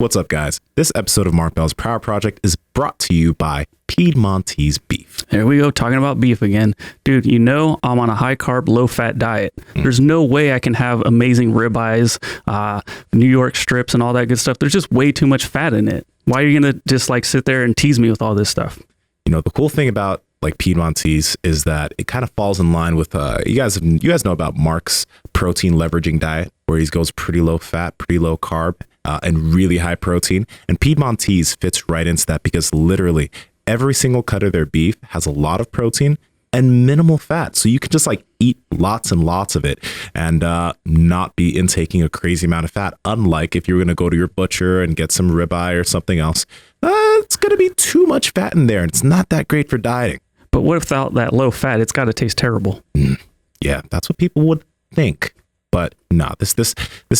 What's up, guys? This episode of Mark Bell's Power Project is brought to you by Piedmontese Beef. There we go, talking about beef again. Dude, you know I'm on a high-carb, low-fat diet. There's no way I can have amazing ribeyes, New York strips, and all that good stuff. There's just way too much fat in it. Why are you going to just like sit there and tease me with all this stuff? You know, the cool thing about like Piedmontese is that it kind of falls in line with you guys know about Mark's protein leveraging diet, where he goes pretty low fat, pretty low carb, and really high protein. And Piedmontese fits right into that because literally every single cut of their beef has a lot of protein and minimal fat. So you can just like eat lots and lots of it and not be intaking a crazy amount of fat. Unlike if you're going to go to your butcher and get some ribeye or something else, it's going to be too much fat in there and it's not that great for dieting. But what without that low fat? It's got to taste terrible. Yeah, that's what people would think. But no, this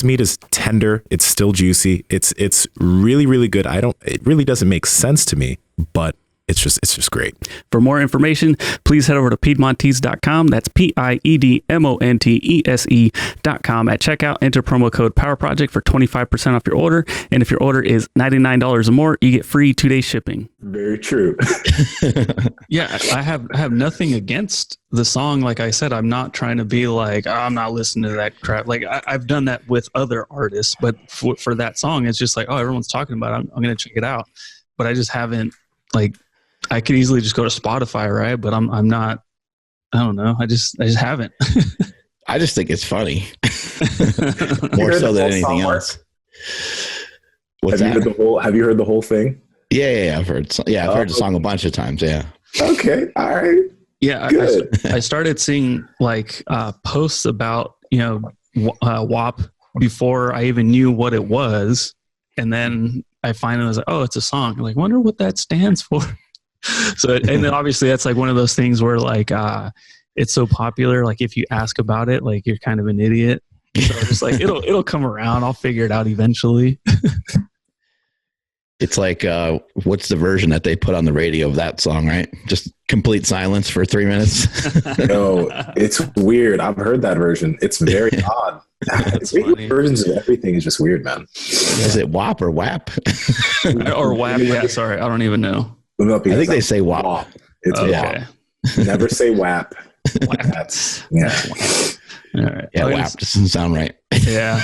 meat is tender. It's still juicy. It's really, really good. It really doesn't make sense to me, but it's just great. For more information, please head over to Piedmontese.com. That's Piedmontese.com. At checkout, enter promo code Power Project for 25% off your order. And if your order is $99 or more, you get free 2-day shipping. Very true. Yeah, I have nothing against the song. Like I said, I'm not trying to be like, I'm not listening to that crap. Like I've done that with other artists, but for that song, it's just like, oh, everyone's talking about it. I'm going to check it out. But I just haven't, like, I could easily just go to Spotify, right? But I'm not, I don't know. I just haven't. I just think it's funny. More so than anything else. Have you heard the whole thing? Yeah, I've heard. I've heard the song a bunch of times. Yeah. Okay. All right. Yeah, I started seeing like posts about WAP before I even knew what it was, and then I finally was like, oh, it's a song. I'm like, wonder what that stands for. So, and then obviously that's like one of those things where like it's so popular. Like if you ask about it, like you're kind of an idiot. So just like it'll come around. I'll figure it out eventually. It's like, what's the version that they put on the radio of that song, right? Just complete silence for 3 minutes. No, it's weird. I've heard that version. It's very odd. Versions of everything is just weird, man. Is it WAP or WAP? Or WAP, yeah, sorry. I don't even know. I think they say WAP. It's okay. WAP. Never say WAP. That's yeah. All right. Yeah, WAP doesn't sound right. Yeah.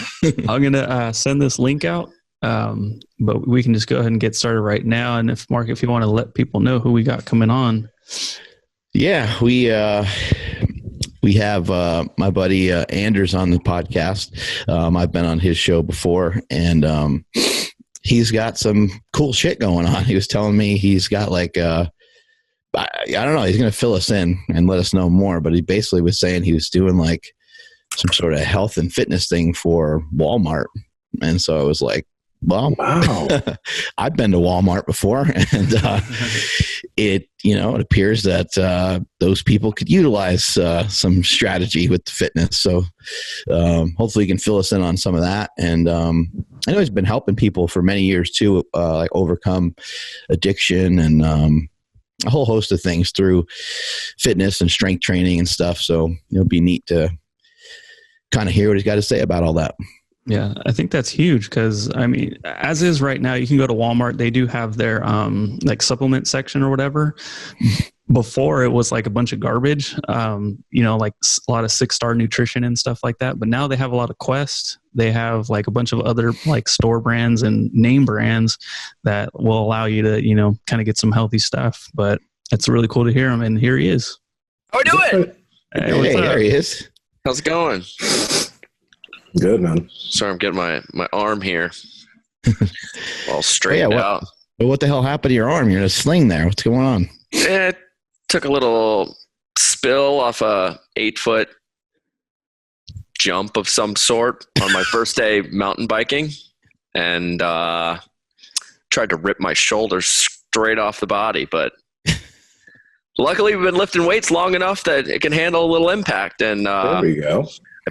I'm going to send this link out. But we can just go ahead and get started right now. And if Mark, if you want to let people know who we got coming on. Yeah, we have my buddy Anders on the podcast. I've been on his show before, and he's got some cool shit going on. He was telling me he's got like I don't know, he's going to fill us in and let us know more, but he basically was saying he was doing like some sort of health and fitness thing for Walmart. And so I was like, well, wow. I've been to Walmart before, and it appears that those people could utilize some strategy with the fitness. So hopefully you can fill us in on some of that. And I know he's been helping people for many years too, like overcome addiction and a whole host of things through fitness and strength training and stuff. So it'll be neat to kind of hear what he's got to say about all that. Yeah, I think that's huge because, I mean, as is right now, you can go to Walmart. They do have their like supplement section or whatever. Before it was like a bunch of garbage, like a lot of 6-star nutrition and stuff like that. But now they have a lot of Quest. They have like a bunch of other like store brands and name brands that will allow you to, kind of get some healthy stuff. But it's really cool to hear him. And here he is. How we doing? Hey, there he is. How's it going? Good, man. Sorry, I'm getting my arm here all straightened out. Well, what the hell happened to your arm? You're in a sling there. What's going on? It took a little spill off a 8-foot jump of some sort on my first day mountain biking, and tried to rip my shoulder straight off the body. But luckily, we've been lifting weights long enough that it can handle a little impact. And there we go.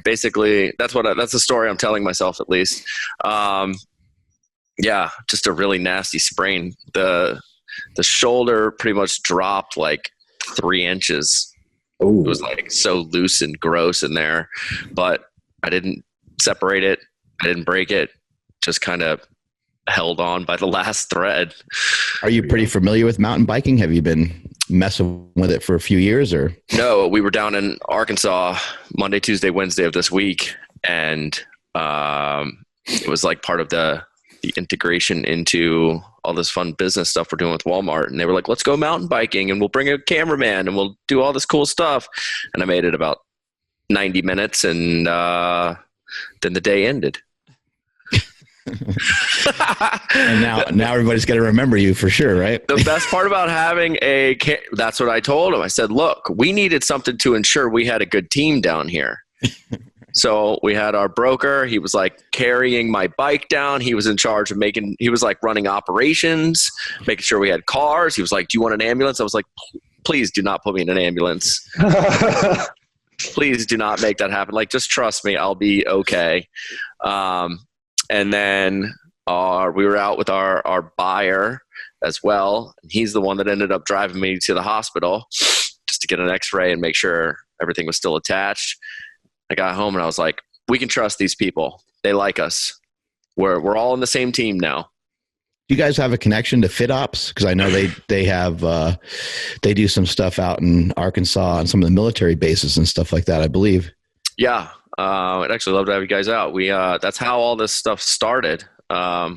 Basically, that's the story I'm telling myself, at least. Yeah, just a really nasty sprain. The shoulder pretty much dropped like 3 inches. Ooh. It was like so loose and gross in there, but I didn't separate it. I didn't break it. Just kind of held on by the last thread. Are you pretty familiar with mountain biking? Have you been messing with it for a few years, or? No, we were down in Arkansas Monday, Tuesday, Wednesday of this week, and it was like part of the integration into all this fun business stuff we're doing with Walmart. And they were like, let's go mountain biking, and we'll bring a cameraman, and we'll do all this cool stuff. And I made it about 90 minutes, and then the day ended. And now everybody's going to remember you for sure, right? The best part about having that's what I told him. I said, look, we needed something to ensure we had a good team down here. So we had our broker. He was like carrying my bike down. He was in charge of he was like running operations, making sure we had cars. He was like, do you want an ambulance? I was like, please do not put me in an ambulance. Please do not make that happen. Like, just trust me, I'll be okay. And then we were out with our buyer as well. He's the one that ended up driving me to the hospital just to get an x-ray and make sure everything was still attached. I got home and I was like, we can trust these people. They like us. We're all on the same team now. Do you guys have a connection to FitOps? Because I know they have they do some stuff out in Arkansas on some of the military bases and stuff like that, I believe. Yeah. I'd actually love to have you guys out. That's how all this stuff started. I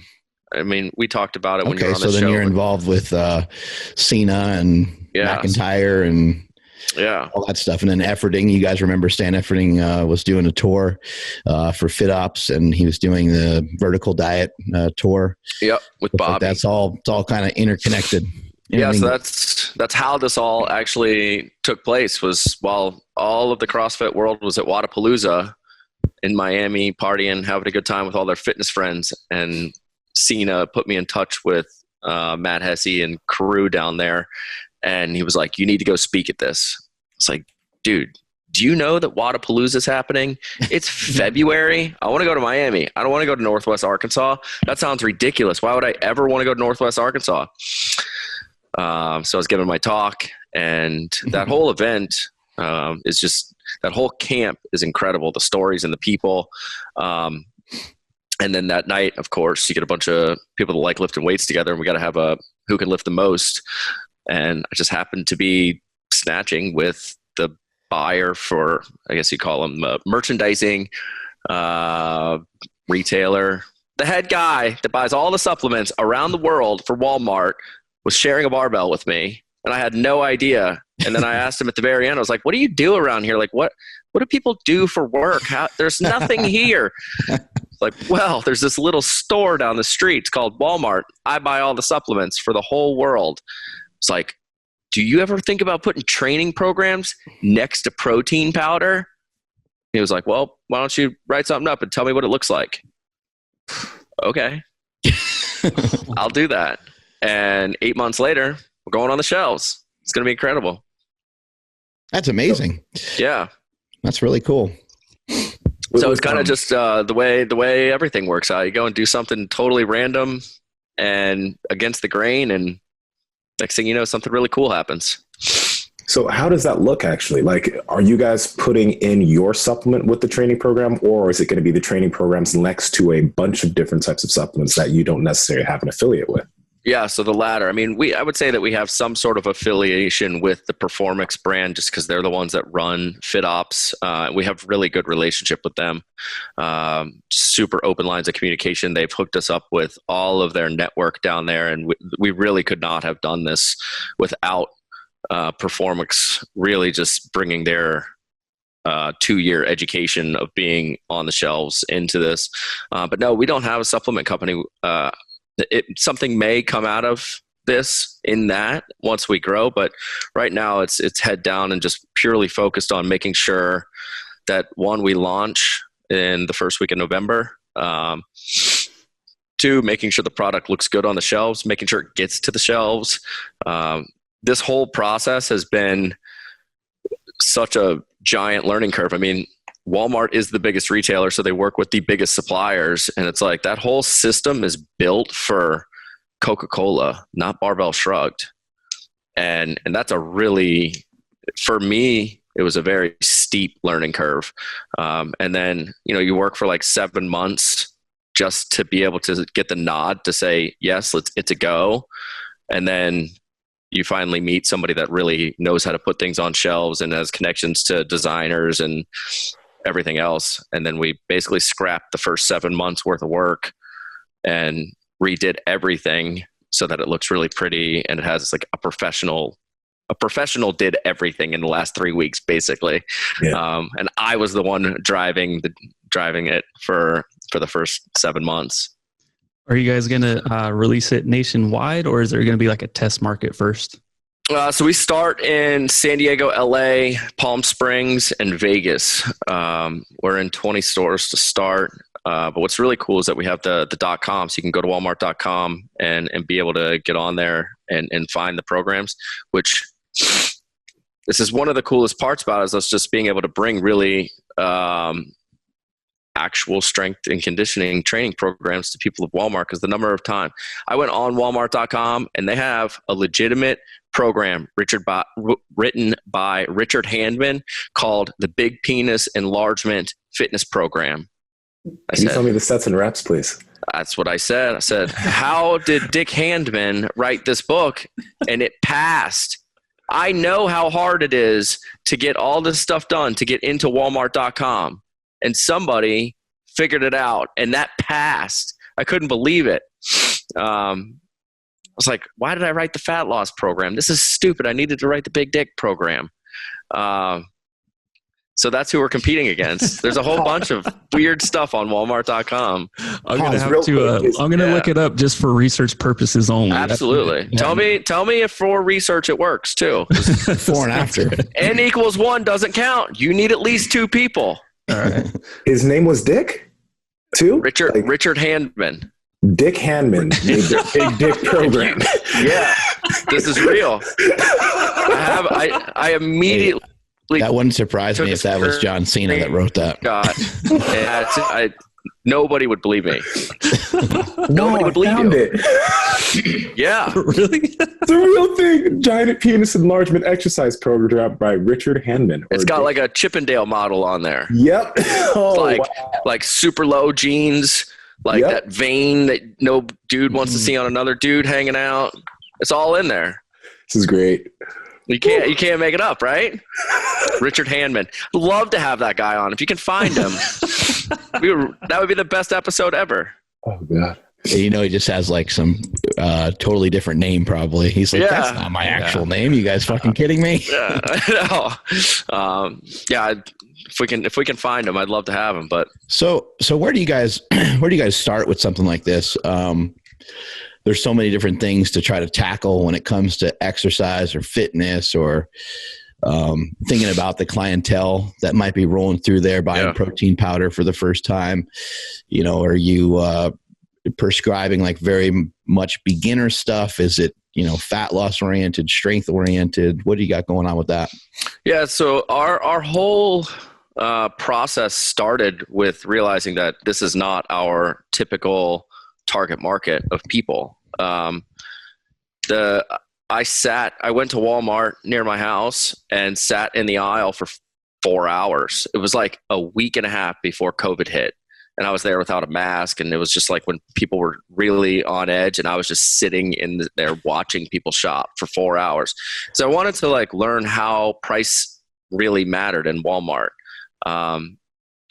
mean, we talked about it when you were on the show. So then you're involved with Cena and McIntyre and all that stuff. And then Efferding, you guys remember Stan Efferding was doing a tour for FitOps, and he was doing the vertical diet tour. Yep, with Bobby. Like it's all kind of interconnected. Yeah, so that's how this all actually took place, was while all of the CrossFit world was at Wadapalooza in Miami partying, having a good time with all their fitness friends. And Cena put me in touch with Matt Hesse and crew down there. And he was like, you need to go speak at this. It's like, dude, do you know that Wadapalooza is happening? It's February. I want to go to Miami. I don't want to go to Northwest Arkansas. That sounds ridiculous. Why would I ever want to go to Northwest Arkansas? So I was giving my talk, and that whole event is just, that whole camp is incredible. The stories and the people. And then that night, of course, you get a bunch of people that like lifting weights together, and we got to have who can lift the most. And I just happened to be snatching with the buyer for, I guess you call him merchandising, retailer. The head guy that buys all the supplements around the world for Walmart was sharing a barbell with me, and I had no idea. And then I asked him at the very end, I was like, what do you do around here? Like, what do people do for work? There's nothing here. Like, well, there's this little store down the street. It's called Walmart. I buy all the supplements for the whole world. It's like, do you ever think about putting training programs next to protein powder? He was like, well, why don't you write something up and tell me what it looks like? Okay. I'll do that. And 8 months later, we're going on the shelves. It's going to be incredible. That's amazing. Yeah. That's really cool. So it's kind of just the way everything works out. You go and do something totally random and against the grain, and next thing you know, something really cool happens. So how does that look actually? Like, are you guys putting in your supplement with the training program, or is it going to be the training programs next to a bunch of different types of supplements that you don't necessarily have an affiliate with? Yeah, so the latter. I mean, I would say that we have some sort of affiliation with the Performix brand, just because they're the ones that run FitOps. We have really good relationship with them. Super open lines of communication. They've hooked us up with all of their network down there, and we really could not have done this without Performix really just bringing their 2-year education of being on the shelves into this. But no, we don't have a supplement company. Something may come out of this in that once we grow, but right now it's head down and just purely focused on making sure that, one, we launch in the first week of November. 2, making sure the product looks good on the shelves, making sure it gets to the shelves. This whole process has been such a giant learning curve. I mean, Walmart is the biggest retailer, so they work with the biggest suppliers. And it's like that whole system is built for Coca-Cola, not Barbell Shrugged. And that's a really, for me, it was a very steep learning curve. And then, you work for like 7 months just to be able to get the nod to say, yes, it's a go. And then you finally meet somebody that really knows how to put things on shelves and has connections to designers and everything else. And then we basically scrapped the first 7 months worth of work and redid everything so that it looks really pretty and it has like a professional did everything in the last 3 weeks, basically. Yeah. And I was the one driving it for the first 7 months. Are you guys going to release it nationwide, or is there going to be like a test market first? So we start in San Diego, LA, Palm Springs, and Vegas. We're in 20 stores to start. But what's really cool is that we have the .com, so you can go to walmart.com and be able to get on there and find the programs, which this is one of the coolest parts about it, is us just being able to bring really actual strength and conditioning training programs to people of Walmart. Because the number of time I went on walmart.com and they have a legitimate program written by Richard Handman called the Big Penis Enlargement Fitness Program. Can you tell me the sets and reps, please? That's what I said. I said, how did Dick Handman write this book and it passed? I know how hard it is to get all this stuff done to get into walmart.com. And somebody figured it out, and that passed. I couldn't believe it. I was like, why did I write the fat loss program? This is stupid. I needed to write the big dick program. So that's who we're competing against. There's a whole bunch of weird stuff on walmart.com. I'm going to have to, I'm going to look it up just for research purposes only. Absolutely. Tell me if for research it works too. Before and after. N equals 1 doesn't count. You need at least 2 people. All right. His name was Dick, too? Richard Handman. Dick Handman made the Big Dick program. Yeah, this is real. I immediately. That wouldn't surprise me if that was John Cena that wrote that. God, nobody would believe me. Nobody would believe you. It. Yeah, really? It's a real thing. Giant Penis Enlargement Exercise Program by Richard Handman. It's got like a Chippendale model on there. Yep. Oh, like super low jeans, like that vein that no dude wants to see on another dude hanging out. It's all in there. This is great. You can't make it up, right? Richard Handman. Love to have that guy on. If you can find him, that would be the best episode ever. Oh, God. He just has like some totally different name probably. He's like, that's not my actual name. You guys fucking kidding me? Yeah, I know. If we can find him, I'd love to have him. But so where do you guys start with something like this? There's so many different things to try to tackle when it comes to exercise or fitness or thinking about the clientele that might be rolling through there buying protein powder for the first time. Are you prescribing like very much beginner stuff? Is it, fat loss oriented, strength oriented? What do you got going on with that? Yeah. So our whole process started with realizing that this is not our typical target market of people. I went to Walmart near my house and sat in the aisle for 4 hours. It was like a week and a half before COVID hit. And I was there without a mask. And it was just like when people were really on edge and I was just sitting there watching people shop for 4 hours. So I wanted to learn how price really mattered in Walmart, and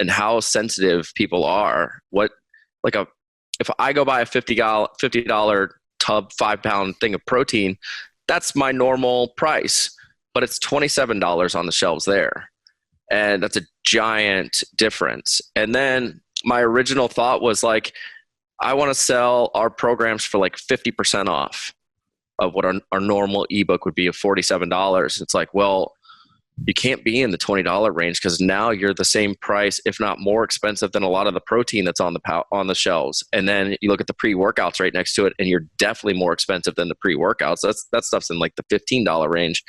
how sensitive people are. If I go buy a $50 tub, 5-pound thing of protein, that's my normal price, but it's $27 on the shelves there. And that's a giant difference. And then my original thought was I want to sell our programs for 50% off of what our normal ebook would be of $47. It's well, you can't be in the $20 range because now you're the same price, if not more expensive than a lot of the protein that's on the shelves. And then you look at the pre-workouts right next to it, and you're definitely more expensive than the pre-workouts. That stuff's in the $15 range.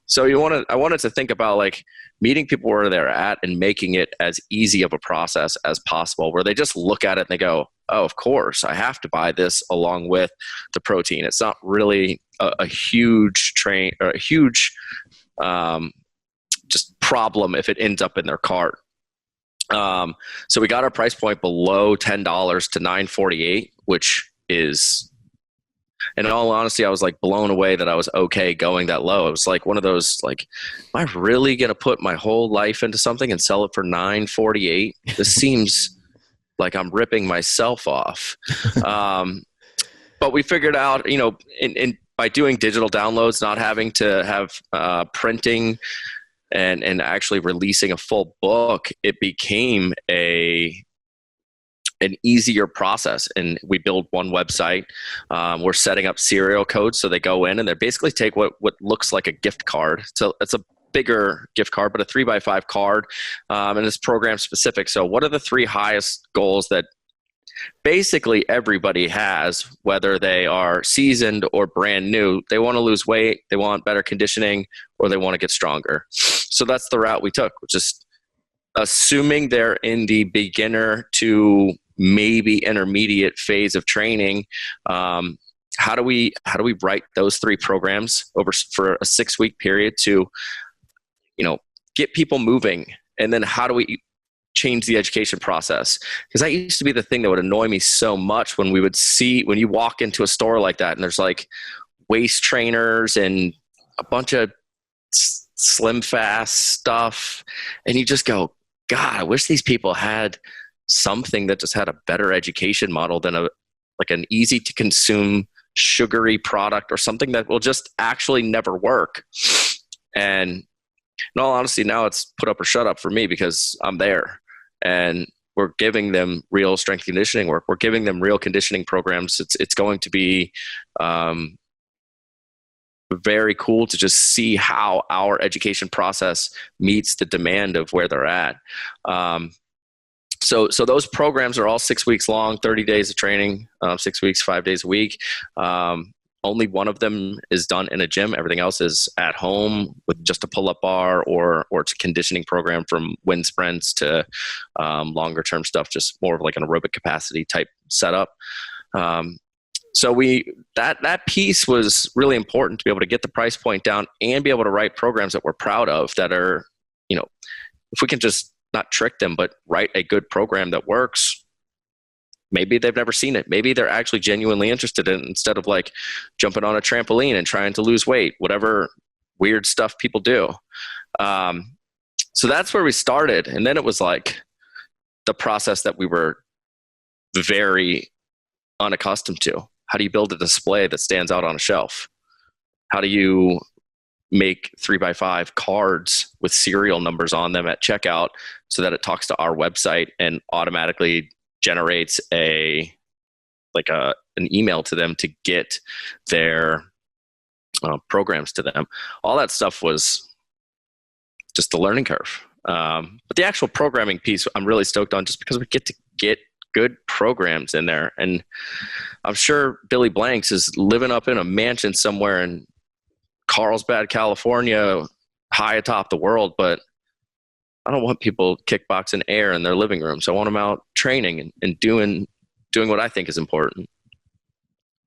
So I wanted to think about meeting people where they're at and making it as easy of a process as possible, where they just look at it and they go, oh, of course, I have to buy this along with the protein. It's not really a huge just problem if it ends up in their cart. So we got our price point below $10 to $9.48, which is, and in all honesty, I was like blown away that I was okay going that low. It was like one of those, like, am I really going to put my whole life into something and sell it for $9.48? This seems like I'm ripping myself off. But we figured out, you know, by doing digital downloads, not having to have printing and actually releasing a full book, it became an easier process. And we build one website. We're setting up serial codes, so they go in and they basically take what looks like a gift card. So it's a bigger gift card, but a 3x5 card, and it's program specific. So what are the 3 highest goals that basically everybody has, whether they are seasoned or brand new? They want to lose weight, they want better conditioning, or they want to get stronger. So that's the route we took, just assuming they're in the beginner to maybe intermediate phase of training. How do we write those 3 programs over for a 6-week period to, you know, get people moving? And then how do we change the education process? Because that used to be the thing that would annoy me so much when you walk into a store like that and there's like waist trainers and a bunch of slim fast stuff, and you just go, God, I wish these people had something that just had a better education model than an easy to consume sugary product or something that will just actually never work. And in all honesty, now it's put up or shut up for me, because I'm there and we're giving them real strength conditioning work. We're giving them real conditioning programs. It's going to be very cool to just see how our education process meets the demand of where they're at. So those programs are all 6 weeks long, 30 days of training, 6 weeks, 5 days a week. Only one of them is done in a gym. Everything else is at home with just a pull-up bar, or it's a conditioning program, from wind sprints to longer term stuff, just more of like an aerobic capacity type setup. So that piece was really important, to be able to get the price point down and be able to write programs that we're proud of, that are, you know, if we can just not trick them, but write a good program that works. Maybe they've never seen it. Maybe they're actually genuinely interested in it, instead of like jumping on a trampoline and trying to lose weight, whatever weird stuff people do. So that's where we started. And then it was like the process that we were very unaccustomed to. How do you build a display that stands out on a shelf? How do you make 3x5 cards with serial numbers on them at checkout so that it talks to our website and automatically generates an email to them to get their programs to them? All that stuff was just the learning curve. But the actual programming piece, I'm really stoked on, just because we get to get good programs in there. And I'm sure Billy Blanks is living up in a mansion somewhere in Carlsbad, California, high atop the world, but I don't want people kickboxing air in their living rooms. I want them out training and doing what I think is important.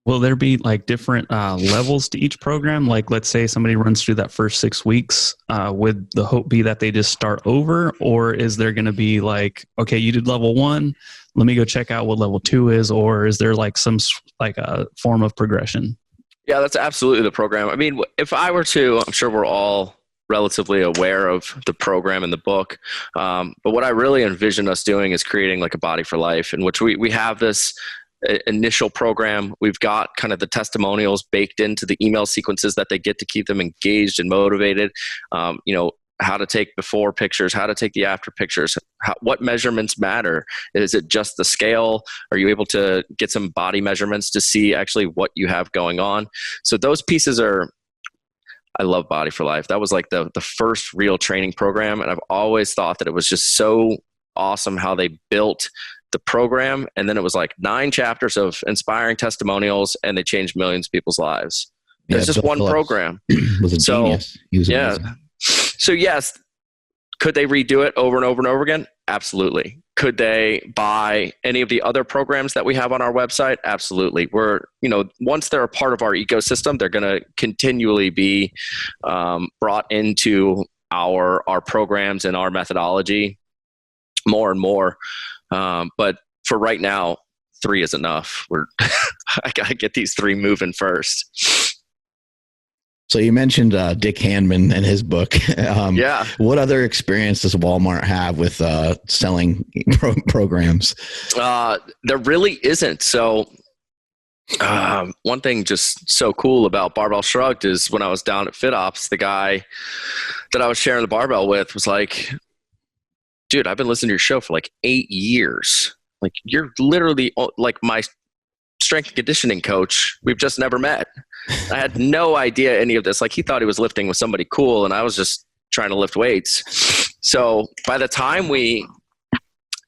Will there be like different levels to each program? Like, let's say somebody runs through that first 6 weeks, would the hope be that they just start over? Or is there going to be like, okay, you did level 1, let me go check out what level 2 is? Or is there like some like a form of progression? Yeah, that's absolutely the program. I mean, if I were to, I'm sure we're all relatively aware of the program and the book. But what I really envision us doing is creating like a Body for Life, in which we have this initial program. We've got kind of the testimonials baked into the email sequences that they get to keep them engaged and motivated. How to take before pictures, how to take the after pictures, what measurements matter. Is it just the scale? Are you able to get some body measurements to see actually what you have going on? So those pieces I love Body for Life. That was like the first real training program. And I've always thought that it was just so awesome how they built the program. And then it was like 9 chapters of inspiring testimonials, and they changed millions of people's lives. Yeah, it's just Bill one Phillips program. Was a genius. He was amazing. So yes, could they redo it over and over and over again? Absolutely. Could they buy any of the other programs that we have on our website? Absolutely. Once they're a part of our ecosystem, they're going to continually be brought into our programs and our methodology. more and more. But for right now, 3 is enough. I gotta get these 3 moving first. So you mentioned Dick Handman and his book. Yeah. What other experience does Walmart have with selling programs? There really isn't. So one thing just so cool about Barbell Shrugged is when I was down at FitOps, the guy that I was sharing the barbell with was like, dude, I've been listening to your show for like 8 years. Like, you're literally like my strength and conditioning coach. We've just never met. I had no idea any of this. Like, he thought he was lifting with somebody cool, and I was just trying to lift weights. So by the time we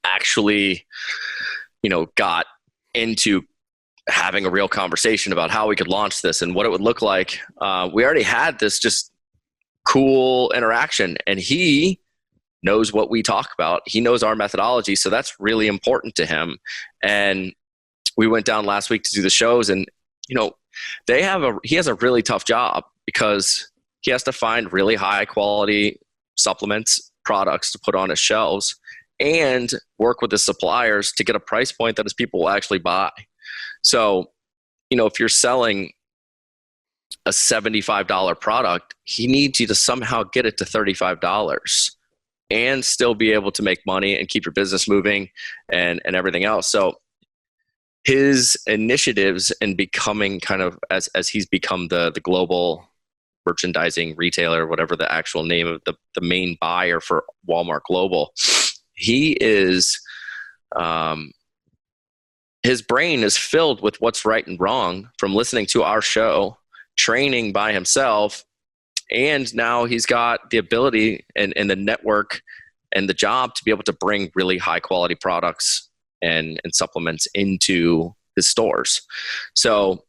actually, got into having a real conversation about how we could launch this and what it would look like, we already had this just cool interaction, and he knows what we talk about. He knows our methodology. So that's really important to him. And we went down last week to do the shows, and, he has a really tough job because he has to find really high quality supplements, products to put on his shelves and work with the suppliers to get a price point that his people will actually buy. So, if you're selling a $75 product, he needs you to somehow get it to $35 and still be able to make money and keep your business moving and everything else. So his initiatives and becoming kind of, as he's become the global merchandising retailer, whatever the actual name of the main buyer for Walmart Global, he is, his brain is filled with what's right and wrong from listening to our show, training by himself. And now he's got the ability and the network and the job to be able to bring really high quality products and supplements into his stores. So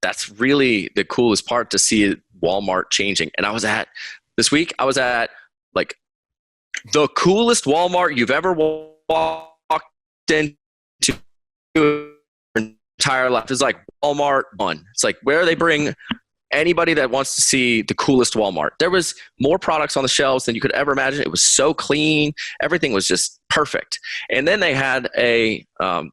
that's really the coolest part, to see Walmart changing. And this week I was at like the coolest Walmart you've ever walked into your entire life. It's like Walmart One. It's like where they bring anybody that wants to see the coolest Walmart. There was more products on the shelves than you could ever imagine. It was so clean. Everything was just perfect. And then they had they're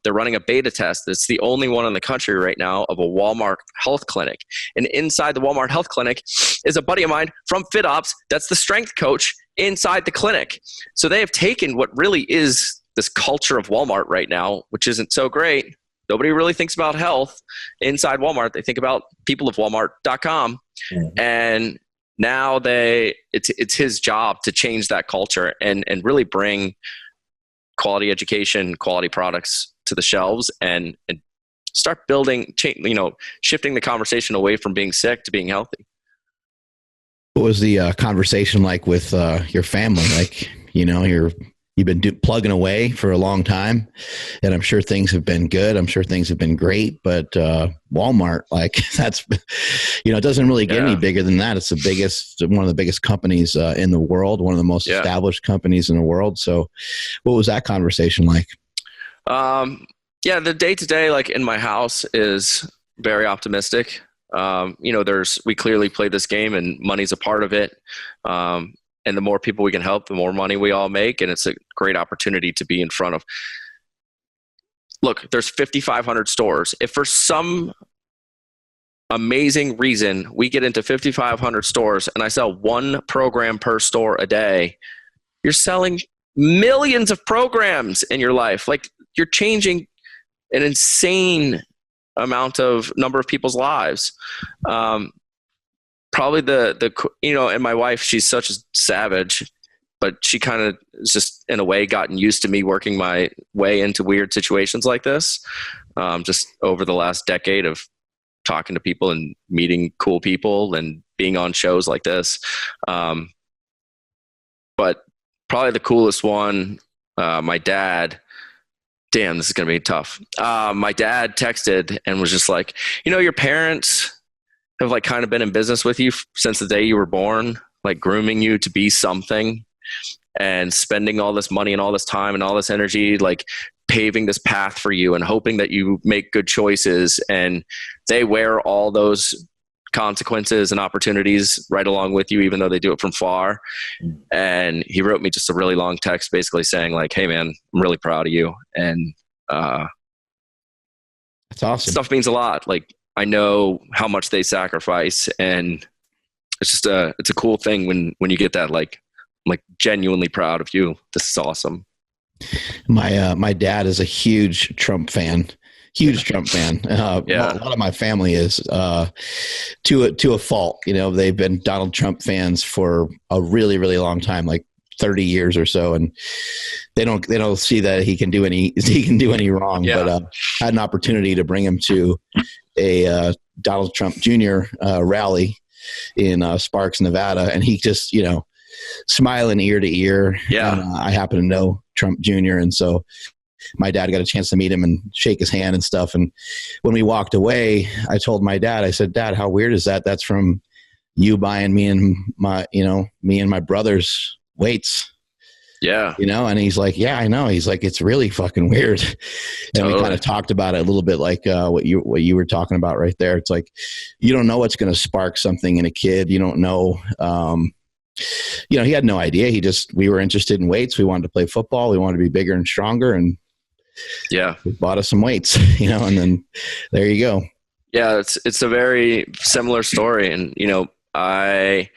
running a beta test. It's the only one in the country right now of a Walmart health clinic. And inside the Walmart health clinic is a buddy of mine from FitOps that's the strength coach inside the clinic. So they have taken what really is this culture of Walmart right now, which isn't so great. Nobody really thinks about health inside Walmart. They think about peopleofwalmart.com. Mm-hmm. And now it's his job to change that culture and really bring quality education, quality products to the shelves and start building, shifting the conversation away from being sick to being healthy. What was the conversation like with your family? Like, you've been plugging away for a long time, and I'm sure things have been good. I'm sure things have been great, but Walmart, like that's, it doesn't really get any bigger than that. It's one of the biggest companies in the world, one of the most established companies in the world. So what was that conversation like? The day-to-day, like in my house, is very optimistic. We clearly play this game and money's a part of it. And the more people we can help, the more money we all make. And it's a great opportunity to be in front of. Look, there's 5,500 stores. If for some amazing reason we get into 5,500 stores and I sell one program per store a day, you're selling millions of programs in your life. Like, you're changing an insane number of people's lives. Probably and my wife, she's such a savage, but she kind of just in a way gotten used to me working my way into weird situations like this. Just over the last decade of talking to people and meeting cool people and being on shows like this. But probably the coolest one, my dad, damn, this is going to be tough. My dad texted and was just like, your parents have like kind of been in business with you since the day you were born, like grooming you to be something and spending all this money and all this time and all this energy, like paving this path for you and hoping that you make good choices. And they wear all those consequences and opportunities right along with you, even though they do it from far. And he wrote me just a really long text basically saying like, hey man, I'm really proud of you. And That's awesome. stuff means a lot. Like I know how much they sacrifice, and it's just it's a cool thing when you get that, like, I'm like genuinely proud of you. This is awesome. My dad is a huge Trump fan. Trump fan. Yeah. A lot of my family is to a fault. You know, they've been Donald Trump fans for a really, really long time, like 30 years or so, and they don't see that he can do any wrong. Yeah. But I had an opportunity to bring him to a Donald Trump Jr. Rally in Sparks, Nevada, and he just, you know, smiling ear to ear. Yeah. And, I happen to know Trump Jr., and so my dad got a chance to meet him and shake his hand and stuff. And when we walked away, I told my dad, I said, Dad, how weird is that? That's from you buying me and my brother's weights. Yeah. You know, and he's like, yeah, I know. He's like, it's really fucking weird. And we kind of talked about it a little bit, like what you were talking about right there. It's like, you don't know what's going to spark something in a kid. You don't know. You know, he had no idea. We were interested in weights. We wanted to play football. We wanted to be bigger and stronger. And yeah, we bought us some weights, you know, and then there you go. Yeah. It's a very similar story. And, you know, I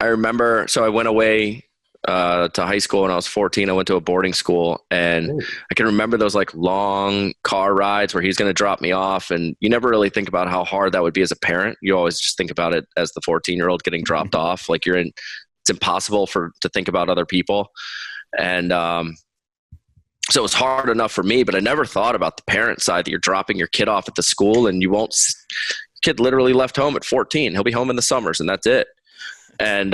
remember, so I went away to high school when I was 14. I went to a boarding school, and I can remember those like long car rides where he's going to drop me off, and you never really think about how hard that would be as a parent. You always just think about it as the 14-year-old getting dropped off. Like it's impossible to think about other people. And so it was hard enough for me, but I never thought about the parent side, that you're dropping your kid off at the school and kid literally left home at 14. He'll be home in the summers and that's it. And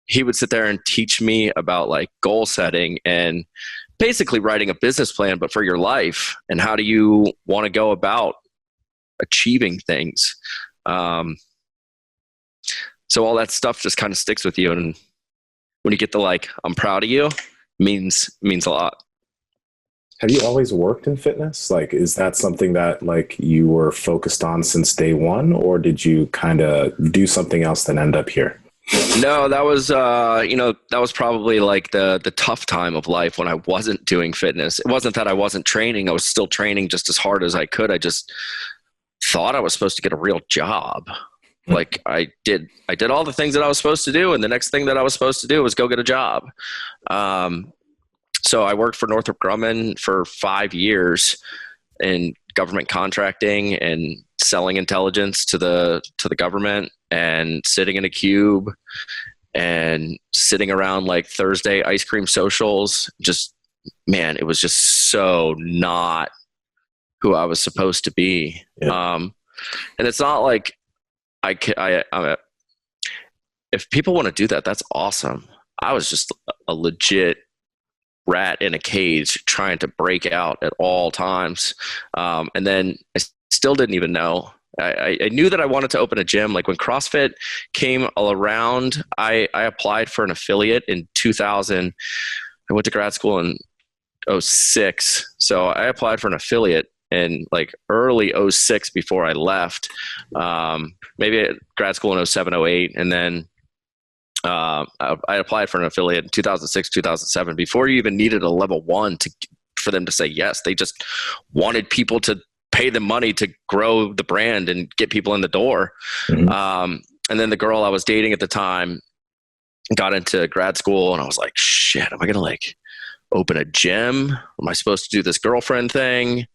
he would sit there and teach me about like goal setting and basically writing a business plan, but for your life, and how do you want to go about achieving things. So all that stuff just kind of sticks with you. And when you get the, like, I'm proud of you, means a lot. Have you always worked in fitness? Like, is that something that like you were focused on since day one, or did you kind of do something else and end up here? No, that was, that was probably like the tough time of life when I wasn't doing fitness. It wasn't that I wasn't training. I was still training just as hard as I could. I just thought I was supposed to get a real job. Like I did all the things that I was supposed to do. And the next thing that I was supposed to do was go get a job. So I worked for Northrop Grumman for 5 years in government contracting and selling intelligence to the government, and sitting in a cube and sitting around like Thursday ice cream socials. Just, man, it was just so not who I was supposed to be. Yeah. And it's not like if people want to do that, that's awesome. I was just a legit rat in a cage trying to break out at all times. And then I still didn't even know. I knew that I wanted to open a gym. Like when CrossFit came around, I applied for an affiliate in 2000. I went to grad school in 2006. So I applied for an affiliate in like early 2006 before I left. Maybe at grad school in 2007, 2008. And then I applied for an affiliate in 2006, 2007, before you even needed a level 1 for them to say yes. They just wanted people to pay them money to grow the brand and get people in the door. Mm-hmm. And then the girl I was dating at the time got into grad school, and I was like, shit, am I going to like open a gym? Am I supposed to do this girlfriend thing?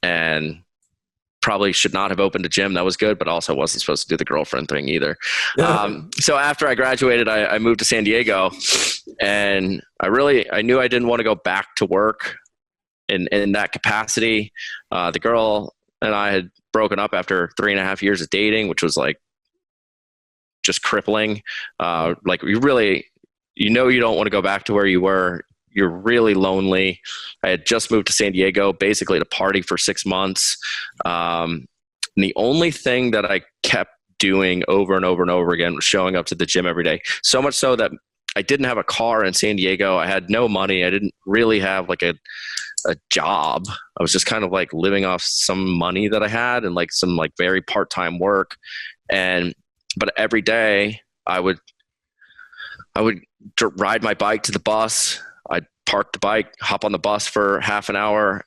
And probably should not have opened a gym. That was good, but also wasn't supposed to do the girlfriend thing either. So after I graduated, I moved to San Diego, and I knew I didn't want to go back to work in that capacity. The girl and I had broken up after 3.5 years of dating, which was like just crippling. Like you don't want to go back to where you were. You're really lonely. I had just moved to San Diego basically to party for 6 months. And the only thing that I kept doing over and over and over again was showing up to the gym every day. So much so that I didn't have a car in San Diego. I had no money. I didn't really have like a job. I was just kind of like living off some money that I had and like some like very part-time work. But every day I would ride my bike to the bus. I'd park the bike, hop on the bus for half an hour.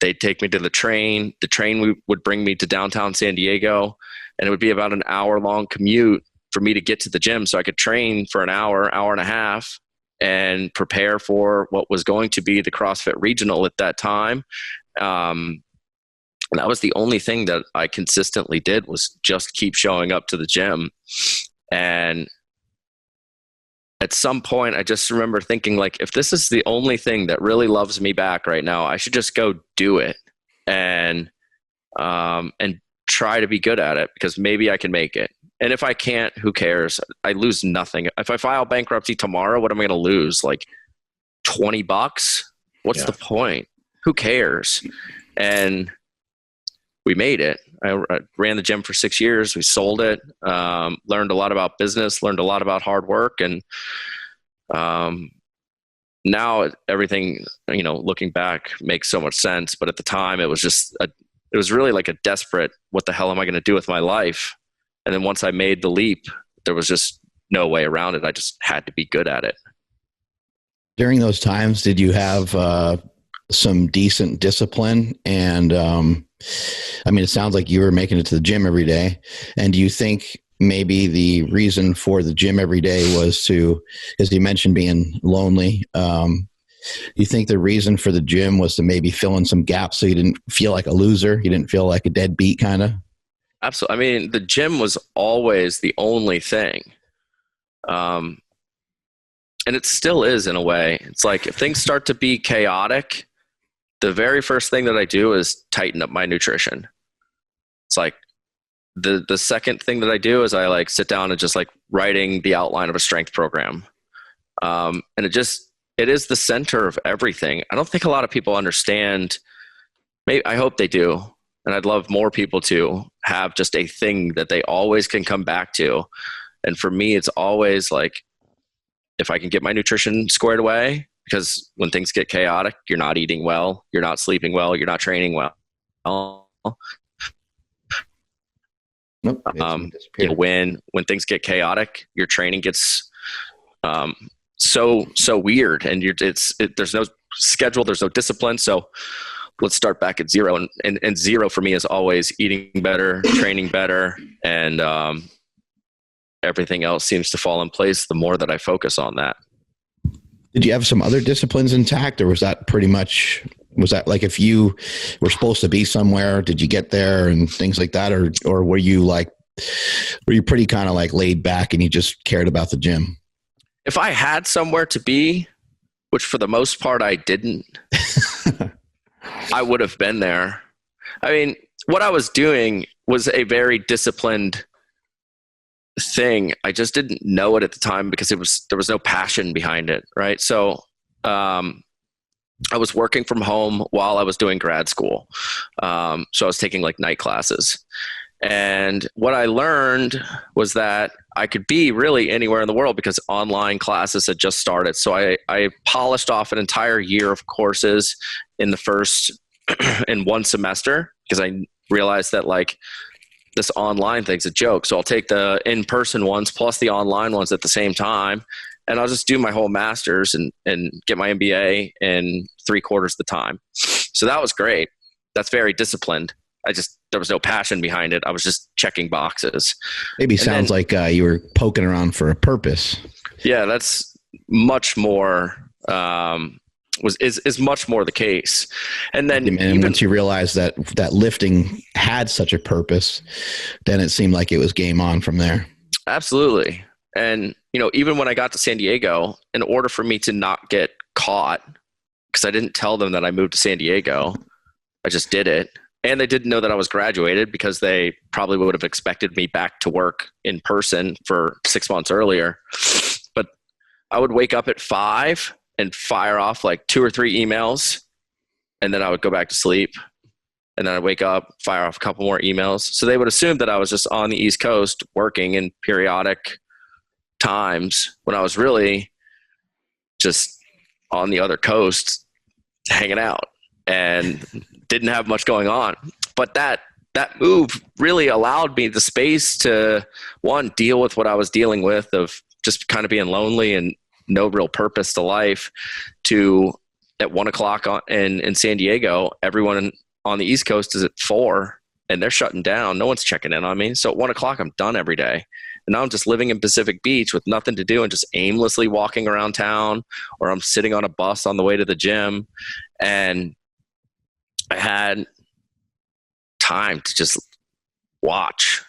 They'd take me to the train. The train would bring me to downtown San Diego, and it would be about an hour-long commute for me to get to the gym so I could train for an hour, hour and a half, and prepare for what was going to be the CrossFit Regional at that time. And that was the only thing that I consistently did, was just keep showing up to the gym. And at some point, I just remember thinking, like, if this is the only thing that really loves me back right now, I should just go do it and try to be good at it, because maybe I can make it. And if I can't, who cares? I lose nothing. If I file bankruptcy tomorrow, what am I going to lose? Like $20? What's the point? Who cares? And we made it. I ran the gym for 6 years. We sold it, learned a lot about business, learned a lot about hard work. And now everything, looking back, makes so much sense. But at the time, it was really like a desperate, what the hell am I going to do with my life? And then once I made the leap, there was just no way around it. I just had to be good at it. During those times, did you have some decent discipline? And it sounds like you were making it to the gym every day. And do you think maybe the reason for the gym every day was because you mentioned being lonely, you think the reason for the gym was to maybe fill in some gaps so you didn't feel like a loser? You didn't feel like a deadbeat kind of? Absolutely. The gym was always the only thing. And it still is, in a way. It's like, if things start to be chaotic, the very first thing that I do is tighten up my nutrition. It's like the second thing that I do is I like sit down and just like writing the outline of a strength program. And it is the center of everything. I don't think a lot of people understand. I hope they do. And I'd love more people to have just a thing that they always can come back to. And for me, it's always like, if I can get my nutrition squared away, because when things get chaotic, you're not eating well, you're not sleeping well, you're not training well. Nope, when things get chaotic, your training gets so weird, and there's no schedule, there's no discipline. So let's start back at zero. And zero for me is always eating better, training better, and everything else seems to fall in place the more that I focus on that. Did you have some other disciplines intact, or was that like, if you were supposed to be somewhere, did you get there and things like that? Or were you pretty kind of like laid back and you just cared about the gym? If I had somewhere to be, which for the most part I didn't, I would have been there. I mean, what I was doing was a very disciplined thing. I just didn't know it at the time because there was no passion behind it. Right. So, I was working from home while I was doing grad school. So I was taking like night classes, and what I learned was that I could be really anywhere in the world because online classes had just started. So I polished off an entire year of courses in one semester, because I realized that like this online thing's a joke. So I'll take the in-person ones plus the online ones at the same time, and I'll just do my whole master's and get my MBA in 3/4 the time. So that was great. That's very disciplined. There was no passion behind it. I was just checking boxes. Maybe sounds like you were poking around for a purpose. Yeah, that's much more, is much more the case. And then once you realize that lifting had such a purpose, then it seemed like it was game on from there. Absolutely. And, even when I got to San Diego, in order for me to not get caught, because I didn't tell them that I moved to San Diego, I just did it. And they didn't know that I was graduated, because they probably would have expected me back to work in person for 6 months earlier. But I would wake up at 5 and fire off like 2 or 3 emails, and then I would go back to sleep. And then I'd wake up, fire off a couple more emails. So they would assume that I was just on the East Coast working in periodic times, when I was really just on the other coast hanging out and didn't have much going on. But that move really allowed me the space to, one, deal with what I was dealing with of just kind of being lonely and no real purpose to life, to at 1:00 in San Diego, everyone on the East Coast is at 4 and they're shutting down. No one's checking in on me. So at 1:00, I'm done every day. And now I'm just living in Pacific Beach with nothing to do and just aimlessly walking around town, or I'm sitting on a bus on the way to the gym. And I had time to just watch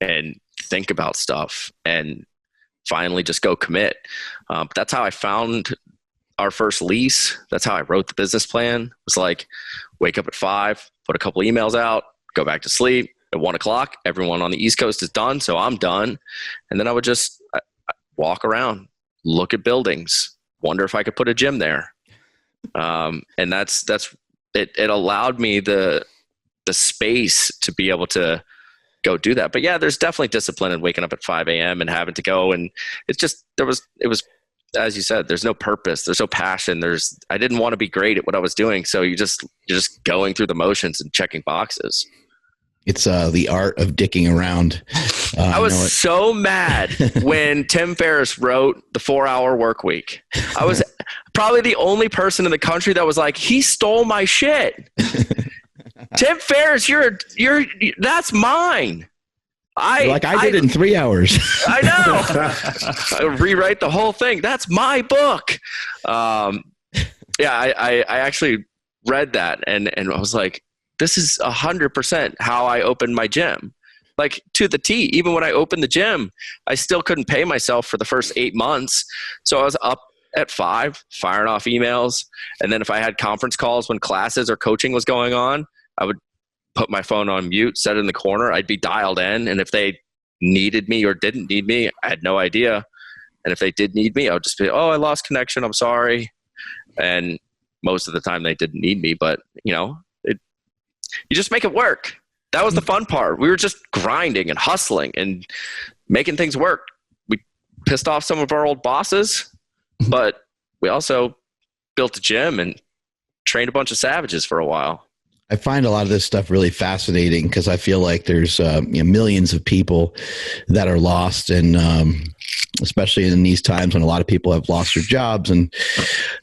and think about stuff and finally just go commit. That's how I found our first lease. That's how I wrote the business plan. It was like, wake up at 5, put a couple emails out, go back to sleep. At 1:00, everyone on the East Coast is done, so I'm done. And then I would just walk around, look at buildings, wonder if I could put a gym there. And that's it allowed me the space to be able to go do that. But yeah, there's definitely discipline in waking up at 5 a.m. and having to go. And it's just, it was, as you said, there's no purpose. There's no passion. I didn't want to be great at what I was doing. So you're just going through the motions and checking boxes. It's the art of dicking around. I was so mad when Tim Ferriss wrote the 4-Hour Work Week. I was probably the only person in the country that was like, he stole my shit. Tim Ferriss, that's mine. I did it in 3 hours. I know. I rewrite the whole thing. That's my book. I actually read that and I was like, this is 100% how I opened my gym. Like to the T. Even when I opened the gym, I still couldn't pay myself for the first 8 months. So I was up at 5, firing off emails. And then if I had conference calls when classes or coaching was going on, I would put my phone on mute, set it in the corner. I'd be dialed in. And if they needed me or didn't need me, I had no idea. And if they did need me, I would just be, oh, I lost connection. I'm sorry. And most of the time they didn't need me, but you just make it work. That was the fun part. We were just grinding and hustling and making things work. We pissed off some of our old bosses, but we also built a gym and trained a bunch of savages for a while. I find a lot of this stuff really fascinating because I feel like there's millions of people that are lost, and especially in these times when a lot of people have lost their jobs and